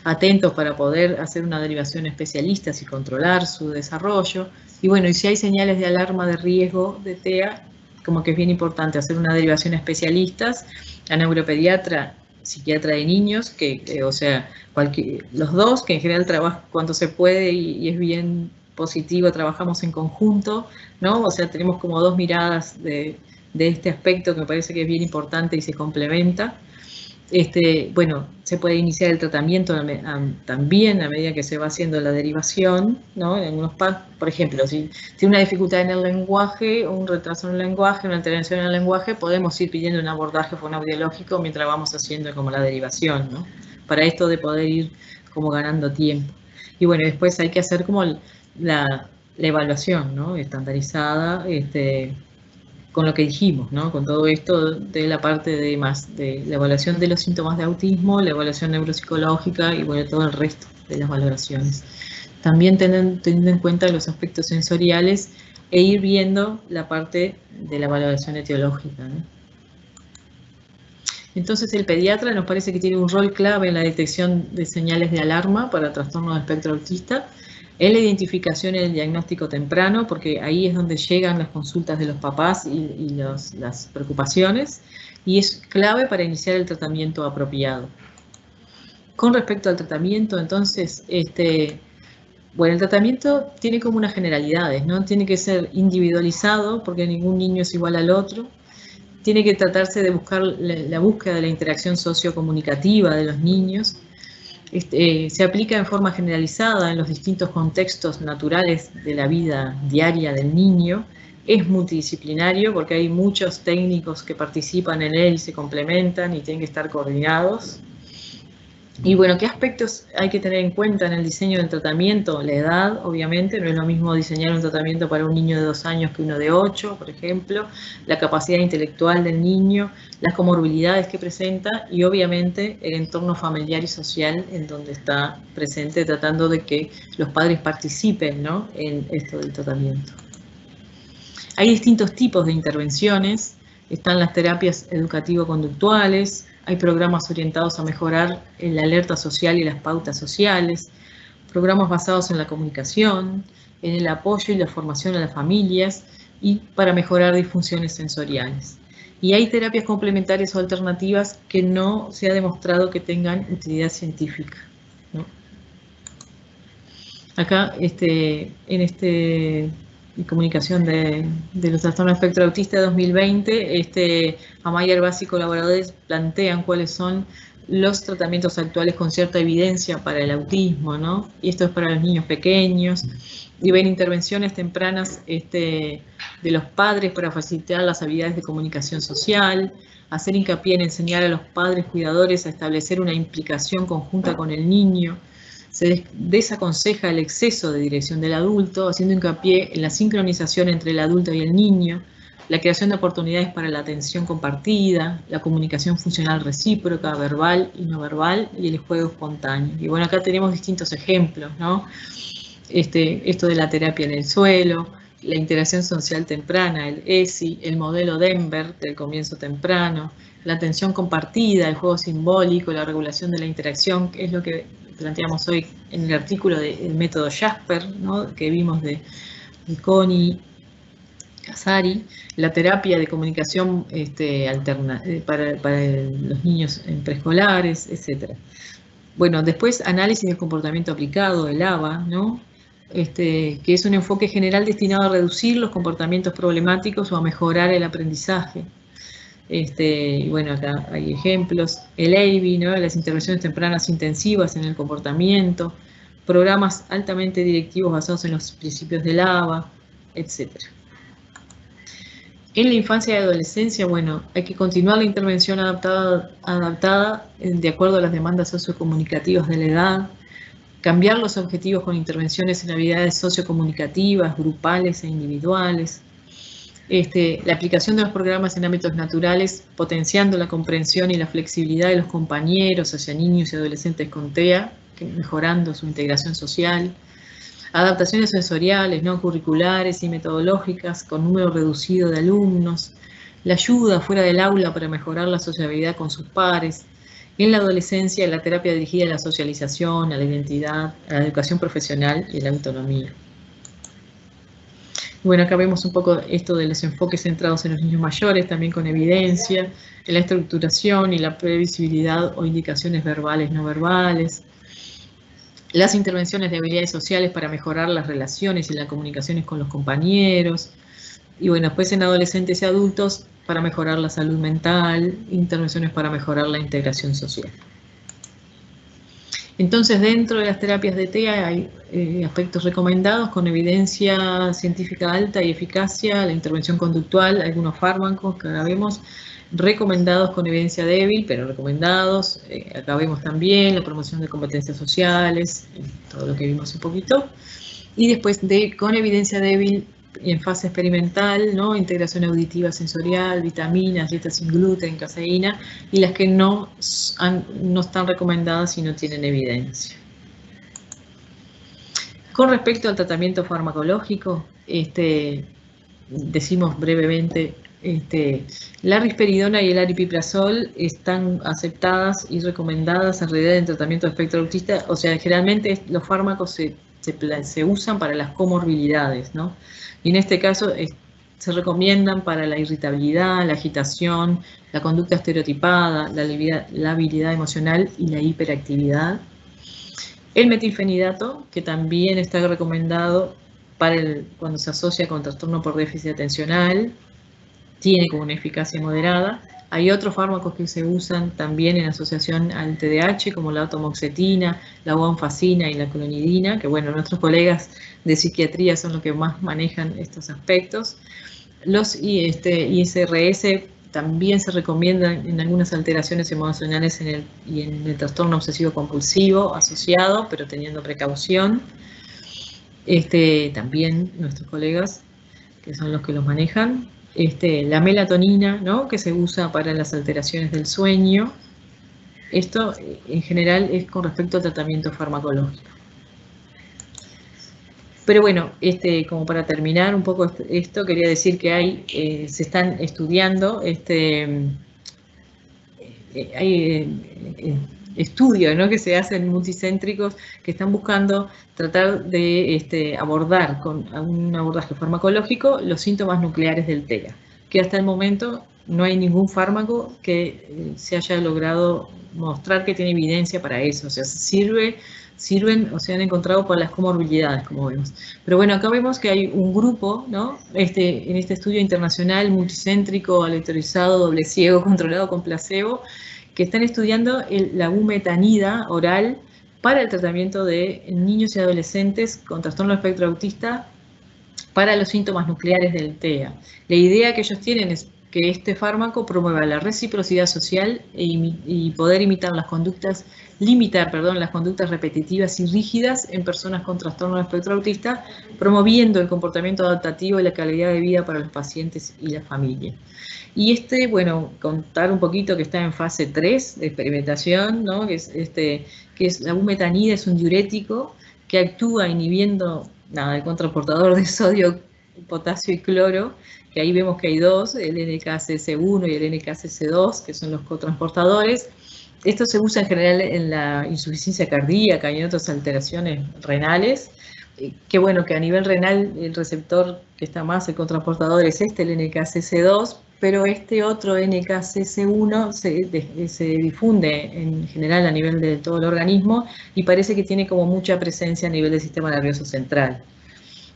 atentos para poder hacer una derivación a especialistas y controlar su desarrollo. Y bueno, y si hay señales de alarma de riesgo de TEA, como que es bien importante hacer una derivación a especialistas, a neuropediatra, psiquiatra de niños, o sea, los dos, que en general trabajan cuando se puede y es bien positivo, trabajamos en conjunto, ¿no? O sea, tenemos como dos miradas de este aspecto que me parece que es bien importante y se complementa. Bueno, se puede iniciar el tratamiento también a medida que se va haciendo la derivación, ¿no? En algunos por ejemplo, si tiene una dificultad en el lenguaje, un retraso en el lenguaje, una alteración en el lenguaje, podemos ir pidiendo un abordaje fonoaudiológico mientras vamos haciendo como la derivación, ¿no? Para esto de poder ir como ganando tiempo. Y bueno, después hay que hacer como la evaluación, ¿no? Estandarizada, con lo que dijimos, ¿no? Con todo esto de la parte de la evaluación de los síntomas de autismo, la evaluación neuropsicológica y bueno, todo el resto de las valoraciones. También teniendo en cuenta los aspectos sensoriales e ir viendo la parte de la valoración etiológica, ¿no? Entonces el pediatra nos parece que tiene un rol clave en la detección de señales de alarma para trastorno de espectro autista, en la identificación y el diagnóstico temprano, porque ahí es donde llegan las consultas de los papás y las preocupaciones, y es clave para iniciar el tratamiento apropiado. Con respecto al tratamiento, entonces, bueno, el tratamiento tiene como unas generalidades, ¿no? Tiene que ser individualizado, porque ningún niño es igual al otro. Tiene que tratarse de buscar la búsqueda de la interacción sociocomunicativa de los niños. Se aplica en forma generalizada en los distintos contextos naturales de la vida diaria del niño. Es multidisciplinario porque hay muchos técnicos que participan en él y se complementan y tienen que estar coordinados. Y bueno, ¿qué aspectos hay que tener en cuenta en el diseño del tratamiento? La edad, obviamente, no es lo mismo diseñar un tratamiento para un niño de 2 años que uno de 8, por ejemplo, la capacidad intelectual del niño, las comorbilidades que presenta y obviamente el entorno familiar y social en donde está presente, tratando de que los padres participen, ¿no?, en esto del tratamiento. Hay distintos tipos de intervenciones, están las terapias educativo-conductuales, hay programas orientados a mejorar la alerta social y las pautas sociales, programas basados en la comunicación, en el apoyo y la formación a las familias y para mejorar disfunciones sensoriales. Y hay terapias complementarias o alternativas que no se ha demostrado que tengan utilidad científica, ¿no? Acá, en comunicación de los trastornos de espectro autista de 2020, Amaya Herbaz y colaboradores plantean cuáles son los tratamientos actuales con cierta evidencia para el autismo, ¿no? Y esto es para los niños pequeños, y ven intervenciones tempranas de los padres para facilitar las habilidades de comunicación social, hacer hincapié en enseñar a los padres cuidadores a establecer una implicación conjunta con el niño. Se desaconseja el exceso de dirección del adulto, haciendo hincapié en la sincronización entre el adulto y el niño, la creación de oportunidades para la atención compartida, la comunicación funcional recíproca, verbal y no verbal, y el juego espontáneo. Y bueno, acá tenemos distintos ejemplos, ¿no? Esto de la terapia en el suelo, la interacción social temprana, el ESI, el modelo Denver del comienzo temprano, la atención compartida, el juego simbólico, la regulación de la interacción, que es lo que planteamos hoy en el artículo del método Jasper, ¿no?, que vimos de Connie Casari, la terapia de comunicación para los niños en preescolares, etc. Bueno, después análisis del comportamiento aplicado, el ABA, ¿no?, que es un enfoque general destinado a reducir los comportamientos problemáticos o a mejorar el aprendizaje. Bueno, acá hay ejemplos, el ABI, ¿no?, las intervenciones tempranas intensivas en el comportamiento, programas altamente directivos basados en los principios del ABA, etc. En la infancia y adolescencia, bueno, hay que continuar la intervención adaptada de acuerdo a las demandas sociocomunicativas de la edad, cambiar los objetivos con intervenciones en habilidades sociocomunicativas, grupales e individuales, la aplicación de los programas en ámbitos naturales, potenciando la comprensión y la flexibilidad de los compañeros hacia niños y adolescentes con TEA, mejorando su integración social, adaptaciones sensoriales, no curriculares y metodológicas con número reducido de alumnos, la ayuda fuera del aula para mejorar la sociabilidad con sus pares. En la adolescencia, la terapia dirigida a la socialización, a la identidad, a la educación profesional y a la autonomía. Bueno, acá vemos un poco esto de los enfoques centrados en los niños mayores, también con evidencia, en la estructuración y la previsibilidad o indicaciones verbales, no verbales. Las intervenciones de habilidades sociales para mejorar las relaciones y las comunicaciones con los compañeros. Y bueno, después en adolescentes y adultos para mejorar la salud mental, intervenciones para mejorar la integración social. Entonces, dentro de las terapias de TEA hay aspectos recomendados con evidencia científica alta y eficacia, la intervención conductual, algunos fármacos que ahora vemos, recomendados con evidencia débil, pero recomendados. Acá vemos también la promoción de competencias sociales, todo lo que vimos un poquito. Y después con evidencia débil y en fase experimental, ¿no? Integración auditiva sensorial, vitaminas, dietas sin gluten, caseína, y las que no están recomendadas y no tienen evidencia. Con respecto al tratamiento farmacológico, decimos brevemente, la risperidona y el aripiprazol están aceptadas y recomendadas en realidad en tratamiento de espectro autista, o sea, generalmente los fármacos se usan para las comorbilidades, ¿no? Y en este caso se recomiendan para la irritabilidad, la agitación, la conducta estereotipada, la habilidad emocional y la hiperactividad. El metilfenidato, que también está recomendado cuando se asocia con trastorno por déficit atencional, tiene como una eficacia moderada. Hay otros fármacos que se usan también en asociación al TDAH, como la atomoxetina, la guanfacina y la clonidina, que bueno, nuestros colegas de psiquiatría son los que más manejan estos aspectos. Los ISRS también se recomiendan en algunas alteraciones emocionales y en el trastorno obsesivo compulsivo asociado, pero teniendo precaución. También nuestros colegas, que son los que los manejan. La melatonina, ¿no? Que se usa para las alteraciones del sueño. Esto en general es con respecto al tratamiento farmacológico. Pero bueno, como para terminar un poco esto, quería decir que se están estudiando, hay estudios, ¿no? Que se hacen multicéntricos que están buscando tratar de abordar con un abordaje farmacológico los síntomas nucleares del TEA, que hasta el momento no hay ningún fármaco que se haya logrado mostrar que tiene evidencia para eso, o sea, sirven o se han encontrado para las comorbilidades, como vemos. Pero bueno, acá vemos que hay un grupo, ¿no? En este estudio internacional multicéntrico, aleatorizado, doble ciego, controlado con placebo, que están estudiando la bumetanida oral para el tratamiento de niños y adolescentes con trastorno espectro autista para los síntomas nucleares del TEA. La idea que ellos tienen es que este fármaco promueva la reciprocidad social y poder limitar las conductas repetitivas y rígidas en personas con trastorno espectro autista, promoviendo el comportamiento adaptativo y la calidad de vida para los pacientes y la familia. Y bueno, contar un poquito que está en fase 3 de experimentación, ¿no? Que es la bumetanida, es un diurético que actúa inhibiendo el contraportador de sodio, potasio y cloro, que ahí vemos que hay dos, el NKCS1 y el NKCS2, que son los cotransportadores. Esto se usa en general en la insuficiencia cardíaca y en otras alteraciones renales, que bueno, que a nivel renal el receptor que está más, el cotransportador es el NKCS2, pero este otro NKCS1 se difunde en general a nivel de todo el organismo y parece que tiene como mucha presencia a nivel del sistema nervioso central.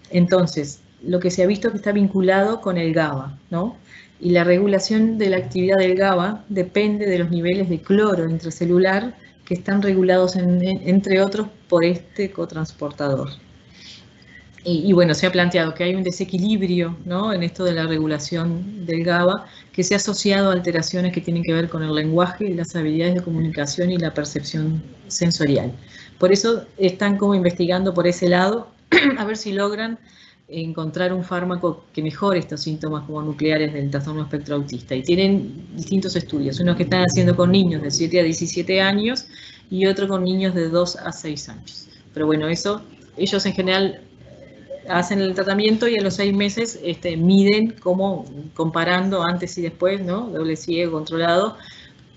Entonces, lo que se ha visto que está vinculado con el GABA, ¿no? Y la regulación de la actividad del GABA depende de los niveles de cloro intracelular que están regulados, entre otros, por este cotransportador. Y bueno, se ha planteado que hay un desequilibrio, ¿no? En esto de la regulación del GABA, que se ha asociado a alteraciones que tienen que ver con el lenguaje, las habilidades de comunicación y la percepción sensorial. Por eso están como investigando por ese lado, a ver si logran encontrar un fármaco que mejore estos síntomas como nucleares del trastorno espectro autista. Y tienen distintos estudios, unos que están haciendo con niños de 7 a 17 años y otro con niños de 2 a 6 años. Pero bueno, eso, ellos en general hacen el tratamiento y a los 6 meses miden cómo, comparando antes y después, ¿no? Doble ciego, controlado,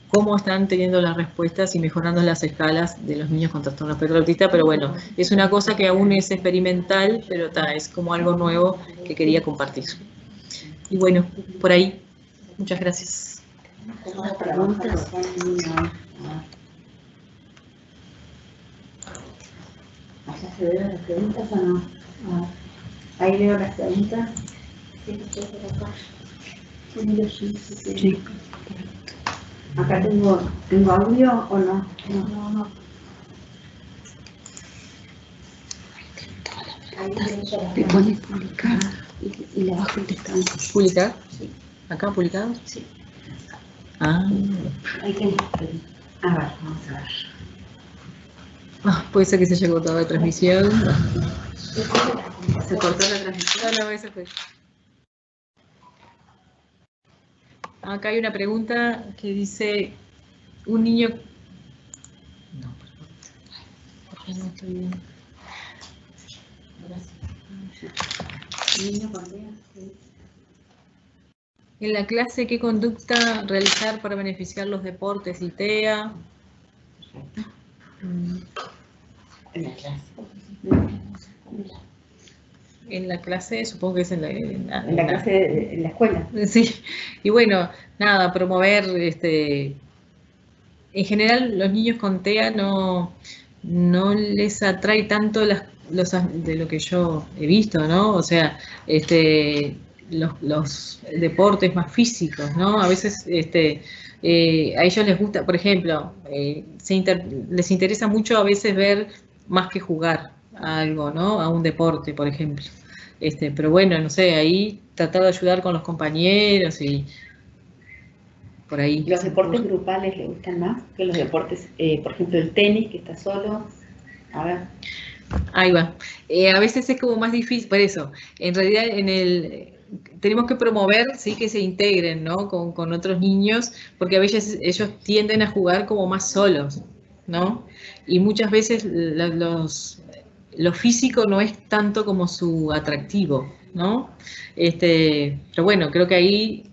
cómo están teniendo las respuestas y mejorando las escalas de los niños con trastorno espectro autista, pero bueno, es una cosa que aún es experimental, pero es como algo nuevo que quería compartir. Y bueno, por ahí, muchas gracias. ¿Más preguntas? ¿Allá se ven las preguntas o no? Ahí leo las preguntas. Sí. Acá tengo audio o no? No. Te pone publicar y le vas contestando. ¿Publicar? Sí. ¿Acá publicado? Sí. Ah. Hay que ver, vamos a ver. Puede ser que se haya cortado la transmisión. ¿Se cortó la transmisión? No, ese fue. Acá hay una pregunta que dice, un niño... No, perdón. No estoy viendo. Niño con TEA. En la clase, ¿qué conducta realizar para beneficiar los deportes y TEA? En la clase. En la clase, supongo que es en la clase, en la escuela. Sí, y bueno, nada, promover, en general los niños con TEA no les atrae tanto de lo que yo he visto, ¿no? O sea, los deportes más físicos, ¿no? A veces a ellos les gusta, por ejemplo, les interesa mucho a veces ver más que jugar a algo, ¿no? A un deporte, por ejemplo. Pero bueno, no sé, ahí tratar de ayudar con los compañeros y por ahí. ¿Los deportes grupales le gustan más que los deportes, por ejemplo, el tenis, que está solo? A ver. Ahí va. A veces es como más difícil, por eso, en realidad tenemos que promover, sí, que se integren, ¿no? Con otros niños, porque a veces ellos tienden a jugar como más solos, ¿no? Y muchas veces lo físico no es tanto como su atractivo, ¿no? Pero bueno, creo que ahí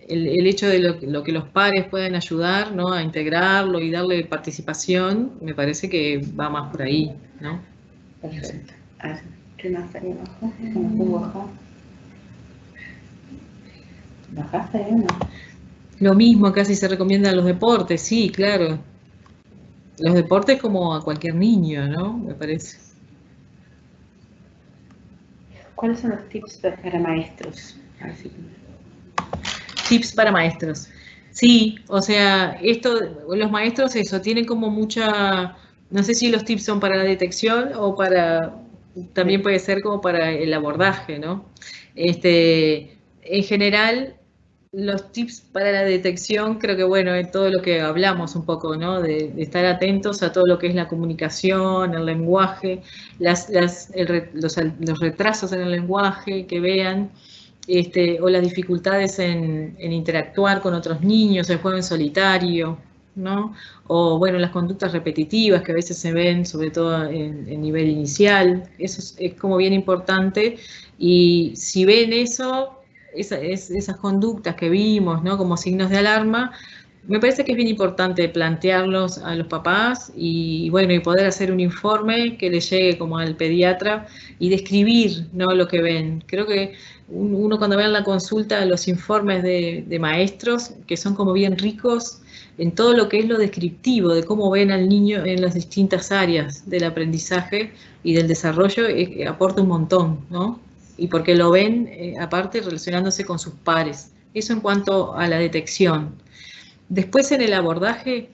el hecho de lo que los pares puedan ayudar, ¿no? A integrarlo y darle participación, me parece que va más por ahí, ¿no? Perfecto. A ver, ¿qué más hay abajo? ¿Cómo puedo bajar? ¿Bajaste ahí o no? Lo mismo casi se recomienda los deportes, sí, claro. Los deportes como a cualquier niño, ¿no? Me parece. ¿Cuáles son los tips para maestros? Tips para maestros. Sí, o sea, los maestros tienen como mucha, no sé si los tips son para la detección o también puede ser como para el abordaje, ¿no? En general, los tips para la detección, creo que bueno, es todo lo que hablamos un poco, ¿no? De estar atentos a todo lo que es la comunicación, el lenguaje, los retrasos en el lenguaje, que vean, o las dificultades en interactuar con otros niños, el juego en solitario, ¿no? O bueno, las conductas repetitivas que a veces se ven, sobre todo en nivel inicial, eso es como bien importante, y si ven eso, esas conductas que vimos, ¿no? Como signos de alarma, me parece que es bien importante plantearlos a los papás y bueno, y poder hacer un informe que le llegue como al pediatra y describir, ¿no? Lo que ven. Creo que uno cuando ve en la consulta los informes de maestros, que son como bien ricos en todo lo que es lo descriptivo, de cómo ven al niño en las distintas áreas del aprendizaje y del desarrollo, aporta un montón, ¿no? Y porque lo ven, aparte, relacionándose con sus pares. Eso en cuanto a la detección. Después en el abordaje,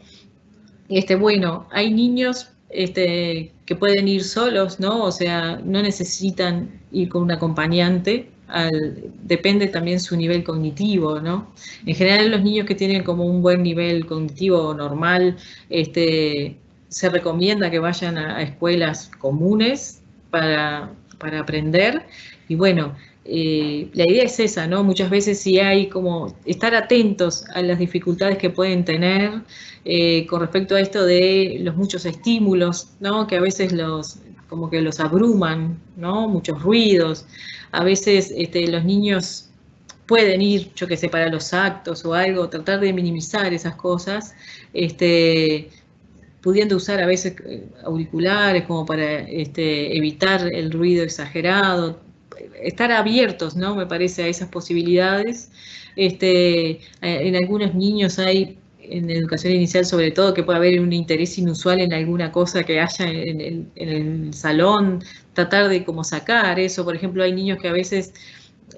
bueno, hay niños que pueden ir solos, ¿no? O sea, no necesitan ir con un acompañante, depende también su nivel cognitivo, ¿no? En general los niños que tienen como un buen nivel cognitivo normal, se recomienda que vayan a escuelas comunes para aprender y bueno, la idea es esa, ¿no? Muchas veces sí hay como estar atentos a las dificultades que pueden tener con respecto a esto de los muchos estímulos, ¿no? Que a veces como que los abruman, ¿no? Muchos ruidos. A veces los niños pueden ir, yo qué sé, para los actos o algo, tratar de minimizar esas cosas, pudiendo usar a veces auriculares como para evitar el ruido exagerado, estar abiertos, ¿no? Me parece a esas posibilidades. En algunos niños hay, en educación inicial sobre todo, que puede haber un interés inusual en alguna cosa que haya en el salón, tratar de como sacar eso. Por ejemplo, hay niños que a veces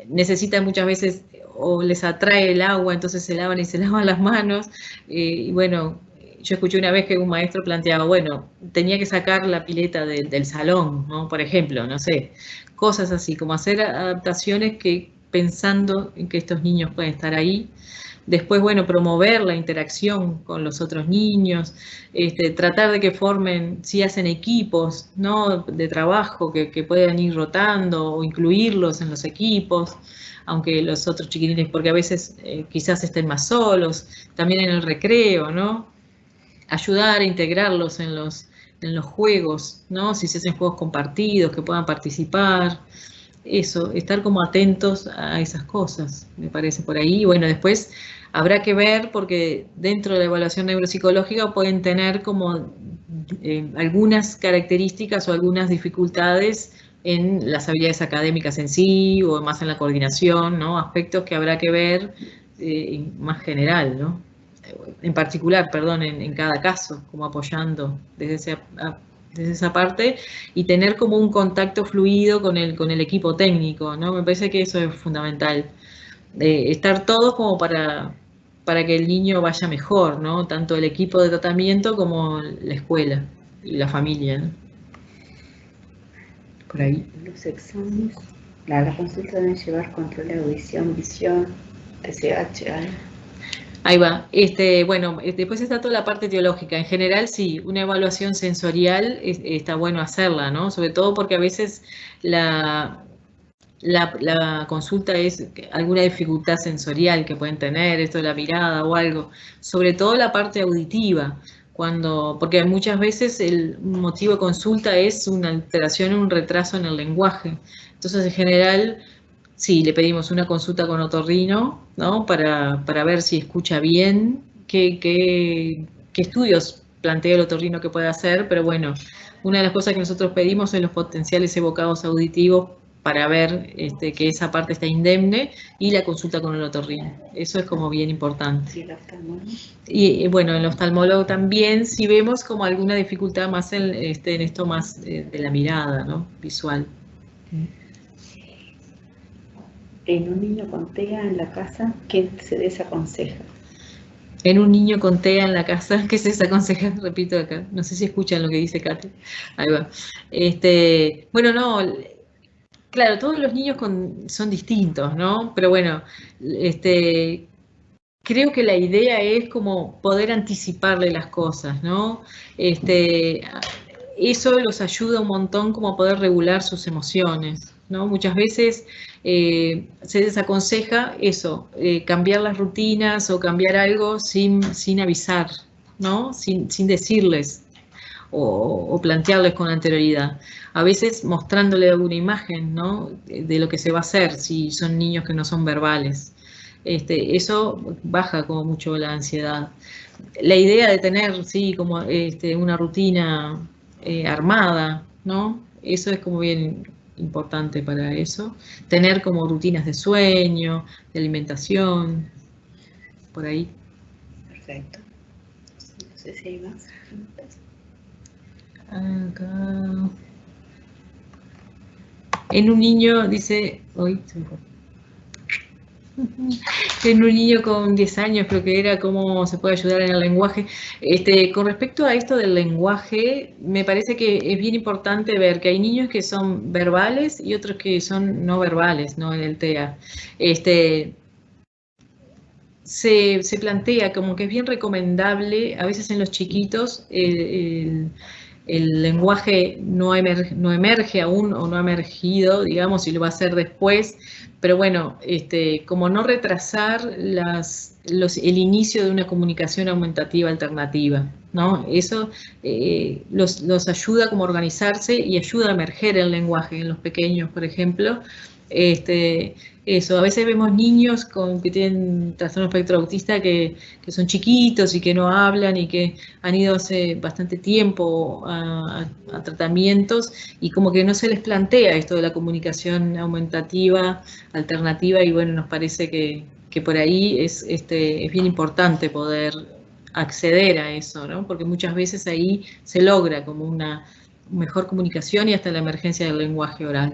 necesitan muchas veces o les atrae el agua, entonces se lavan y se lavan las manos. Y bueno, yo escuché una vez que un maestro planteaba, bueno, tenía que sacar la pileta del salón, ¿no? Por ejemplo, no sé, cosas así, como hacer adaptaciones que pensando en que estos niños pueden estar ahí. Después, bueno, promover la interacción con los otros niños, tratar de que formen, si hacen equipos, ¿no? De trabajo, que puedan ir rotando o incluirlos en los equipos, aunque los otros chiquilines, porque a veces quizás estén más solos, también en el recreo, ¿no? Ayudar a integrarlos en los juegos, ¿no? Si se hacen juegos compartidos, que puedan participar. Eso, estar como atentos a esas cosas, me parece por ahí. Y bueno, después habrá que ver, porque dentro de la evaluación neuropsicológica pueden tener como algunas características o algunas dificultades en las habilidades académicas en sí, o más en la coordinación, ¿no? Aspectos que habrá que ver más general, ¿no? En particular, perdón, en cada caso, como apoyando desde esa parte y tener como un contacto fluido con el equipo técnico, ¿no? Me parece que eso es fundamental. Estar todos como para que el niño vaya mejor, ¿no? Tanto el equipo de tratamiento como la escuela y la familia, ¿no? Por ahí. Los exámenes, la consulta deben llevar control de audición, visión, TSH, ¿eh? Ahí va. Bueno, después está toda la parte teológica. En general, sí, una evaluación sensorial está bueno hacerla, ¿no? Sobre todo porque a veces la consulta es alguna dificultad sensorial que pueden tener, esto de la mirada o algo. Sobre todo la parte auditiva, porque muchas veces el motivo de consulta es una alteración, un retraso en el lenguaje. Entonces, en general, sí, le pedimos una consulta con otorrino, ¿no? Para ver si escucha bien, qué estudios plantea el otorrino que puede hacer, pero bueno, una de las cosas que nosotros pedimos es los potenciales evocados auditivos para ver que esa parte está indemne y la consulta con el otorrino. Eso es como bien importante. ¿Y el oftalmólogo? Y bueno, el oftalmólogo también, si vemos como alguna dificultad más en esto más de la mirada, ¿no? Visual. En un niño con TEA en la casa, ¿qué se desaconseja? En un niño con TEA en la casa, ¿qué se desaconseja? Repito acá, no sé si escuchan lo que dice Kate. Ahí va. Bueno, no, claro, todos los niños son distintos, ¿no? Pero bueno, creo que la idea es como poder anticiparle las cosas, ¿no? Eso los ayuda un montón como a poder regular sus emociones, ¿no? Muchas veces se desaconseja eso, cambiar las rutinas o cambiar algo sin avisar, ¿no? Sin decirles o plantearles con anterioridad. A veces mostrándole alguna imagen, ¿no? De lo que se va a hacer si son niños que no son verbales. Eso baja como mucho la ansiedad. La idea de tener, sí, como una rutina armada, ¿no? Eso es como bien importante para eso. Tener como rutinas de sueño, de alimentación, por ahí. Perfecto. No sé si hay más preguntas. Acá. En un niño, dice, hoy se me fue. En un niño con 10 años creo que era, cómo se puede ayudar en el lenguaje. Con respecto a esto del lenguaje, me parece que es bien importante ver que hay niños que son verbales y otros que son no verbales, ¿no? En el TEA. Se plantea como que es bien recomendable, a veces en los chiquitos, el lenguaje no emerge aún o no ha emergido, digamos, y lo va a hacer después, pero bueno, como no retrasar el inicio de una comunicación aumentativa alternativa, ¿no? Eso los ayuda como a organizarse y ayuda a emerger el lenguaje en los pequeños, por ejemplo. Eso, a veces vemos niños que tienen trastorno espectro autista que son chiquitos y que no hablan y que han ido hace bastante tiempo a tratamientos y como que no se les plantea esto de la comunicación aumentativa, alternativa, y bueno, nos parece que por ahí es bien importante poder acceder a eso, ¿no? Porque muchas veces ahí se logra como una mejor comunicación y hasta la emergencia del lenguaje oral.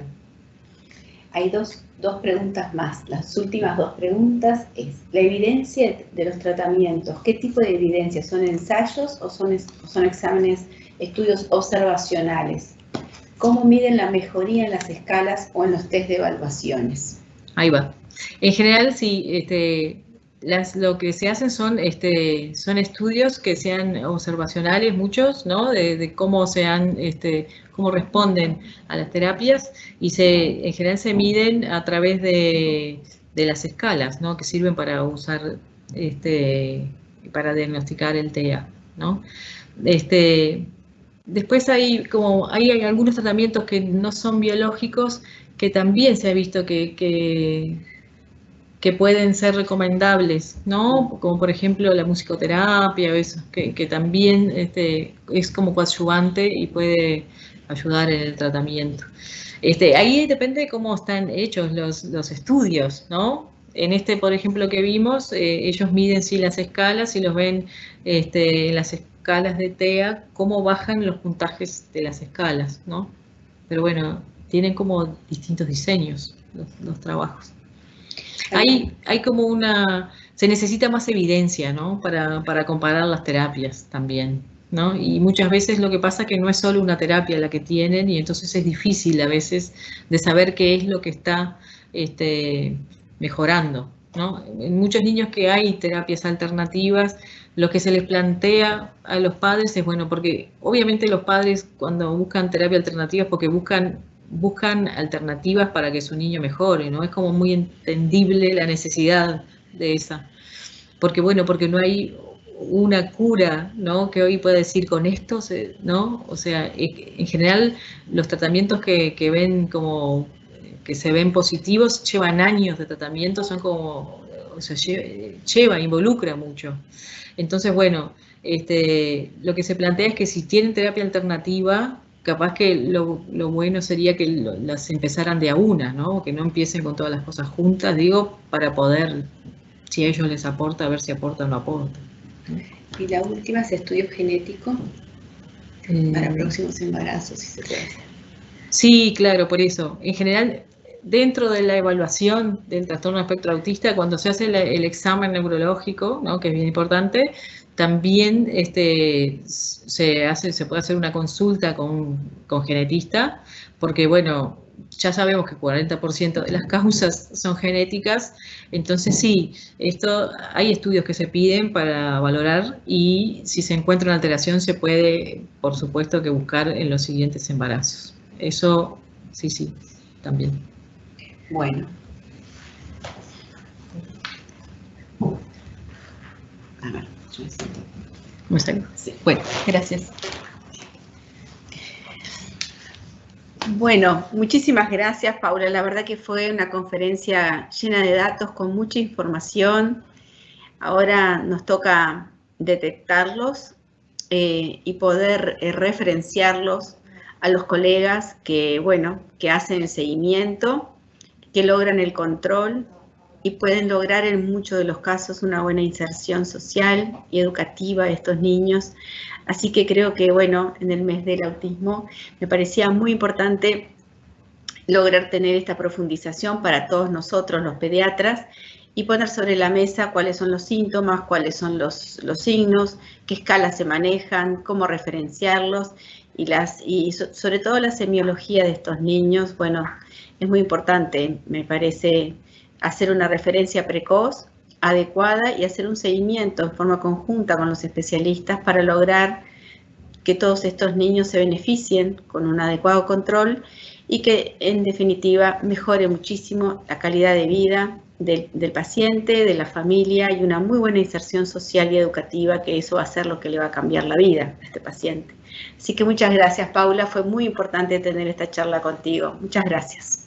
Hay dos preguntas más. Las últimas dos preguntas es, la evidencia de los tratamientos, ¿qué tipo de evidencia? ¿Son ensayos o son exámenes, estudios observacionales? ¿Cómo miden la mejoría en las escalas o en los test de evaluaciones? Ahí va. En general, sí, lo que se hacen son estudios que sean observacionales, muchos, ¿no? De cómo cómo responden a las terapias, y en general se miden a través de las escalas, ¿no? Que sirven para usar, para diagnosticar el TEA, ¿no? Después hay algunos tratamientos que no son biológicos que también se ha visto que pueden ser recomendables, ¿no? Como por ejemplo la musicoterapia, eso, que también es como coadyuvante y puede ayudar en el tratamiento. Ahí depende de cómo están hechos los estudios, ¿no? En por ejemplo, que vimos, ellos miden sí las escalas y los ven en las escalas de TEA, cómo bajan los puntajes de las escalas, ¿no? Pero bueno, tienen como distintos diseños los trabajos. Hay como se necesita más evidencia, ¿no? Para comparar las terapias también, ¿no? Y muchas veces lo que pasa es que no es solo una terapia la que tienen, y entonces es difícil a veces de saber qué es lo que está mejorando, ¿no? En muchos niños que hay terapias alternativas, lo que se les plantea a los padres es, bueno, porque obviamente los padres cuando buscan terapia alternativa es porque buscan alternativas para que su niño mejore, ¿no? Es como muy entendible la necesidad de esa. Porque bueno, porque no hay una cura, ¿no? Que hoy pueda decir con esto, ¿no? O sea, en general los tratamientos que ven como que se ven positivos llevan años de tratamiento, son como, o sea, involucra mucho. Entonces, bueno, lo que se plantea es que si tienen terapia alternativa, capaz que lo bueno sería que las empezaran de a una, ¿no? Que no empiecen con todas las cosas juntas, digo, para poder, si a ellos les aporta, a ver si aporta o no aporta. Y la última es estudio genético para próximos embarazos, si se puede hacer. Sí, claro, por eso. En general, dentro de la evaluación del trastorno espectro autista, cuando se hace el examen neurológico, ¿no? Que es bien importante, también se puede hacer una consulta con genetista, porque bueno, ya sabemos que 40% de las causas son genéticas, entonces sí, hay estudios que se piden para valorar, y si se encuentra una alteración se puede, por supuesto, que buscar en los siguientes embarazos. Eso sí, también. Bueno. A ver, yo me siento. ¿Me está bien? Sí. Bueno, gracias. Bueno, muchísimas gracias, Paula. La verdad que fue una conferencia llena de datos, con mucha información. Ahora nos toca detectarlos y poder referenciarlos a los colegas que hacen el seguimiento, que logran el control y pueden lograr en muchos de los casos una buena inserción social y educativa de estos niños. Así que creo que, en el mes del autismo me parecía muy importante lograr tener esta profundización para todos nosotros, los pediatras, y poner sobre la mesa cuáles son los síntomas, cuáles son los signos, qué escalas se manejan, cómo referenciarlos, y sobre todo la semiología de estos niños. Bueno, es muy importante, me parece, hacer una referencia precoz, adecuada, y hacer un seguimiento en forma conjunta con los especialistas para lograr que todos estos niños se beneficien con un adecuado control y que en definitiva mejore muchísimo la calidad de vida del paciente, de la familia y una muy buena inserción social y educativa, que eso va a ser lo que le va a cambiar la vida a este paciente. Así que muchas gracias, Paula, fue muy importante tener esta charla contigo. Muchas gracias.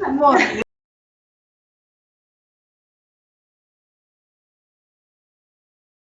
Amor.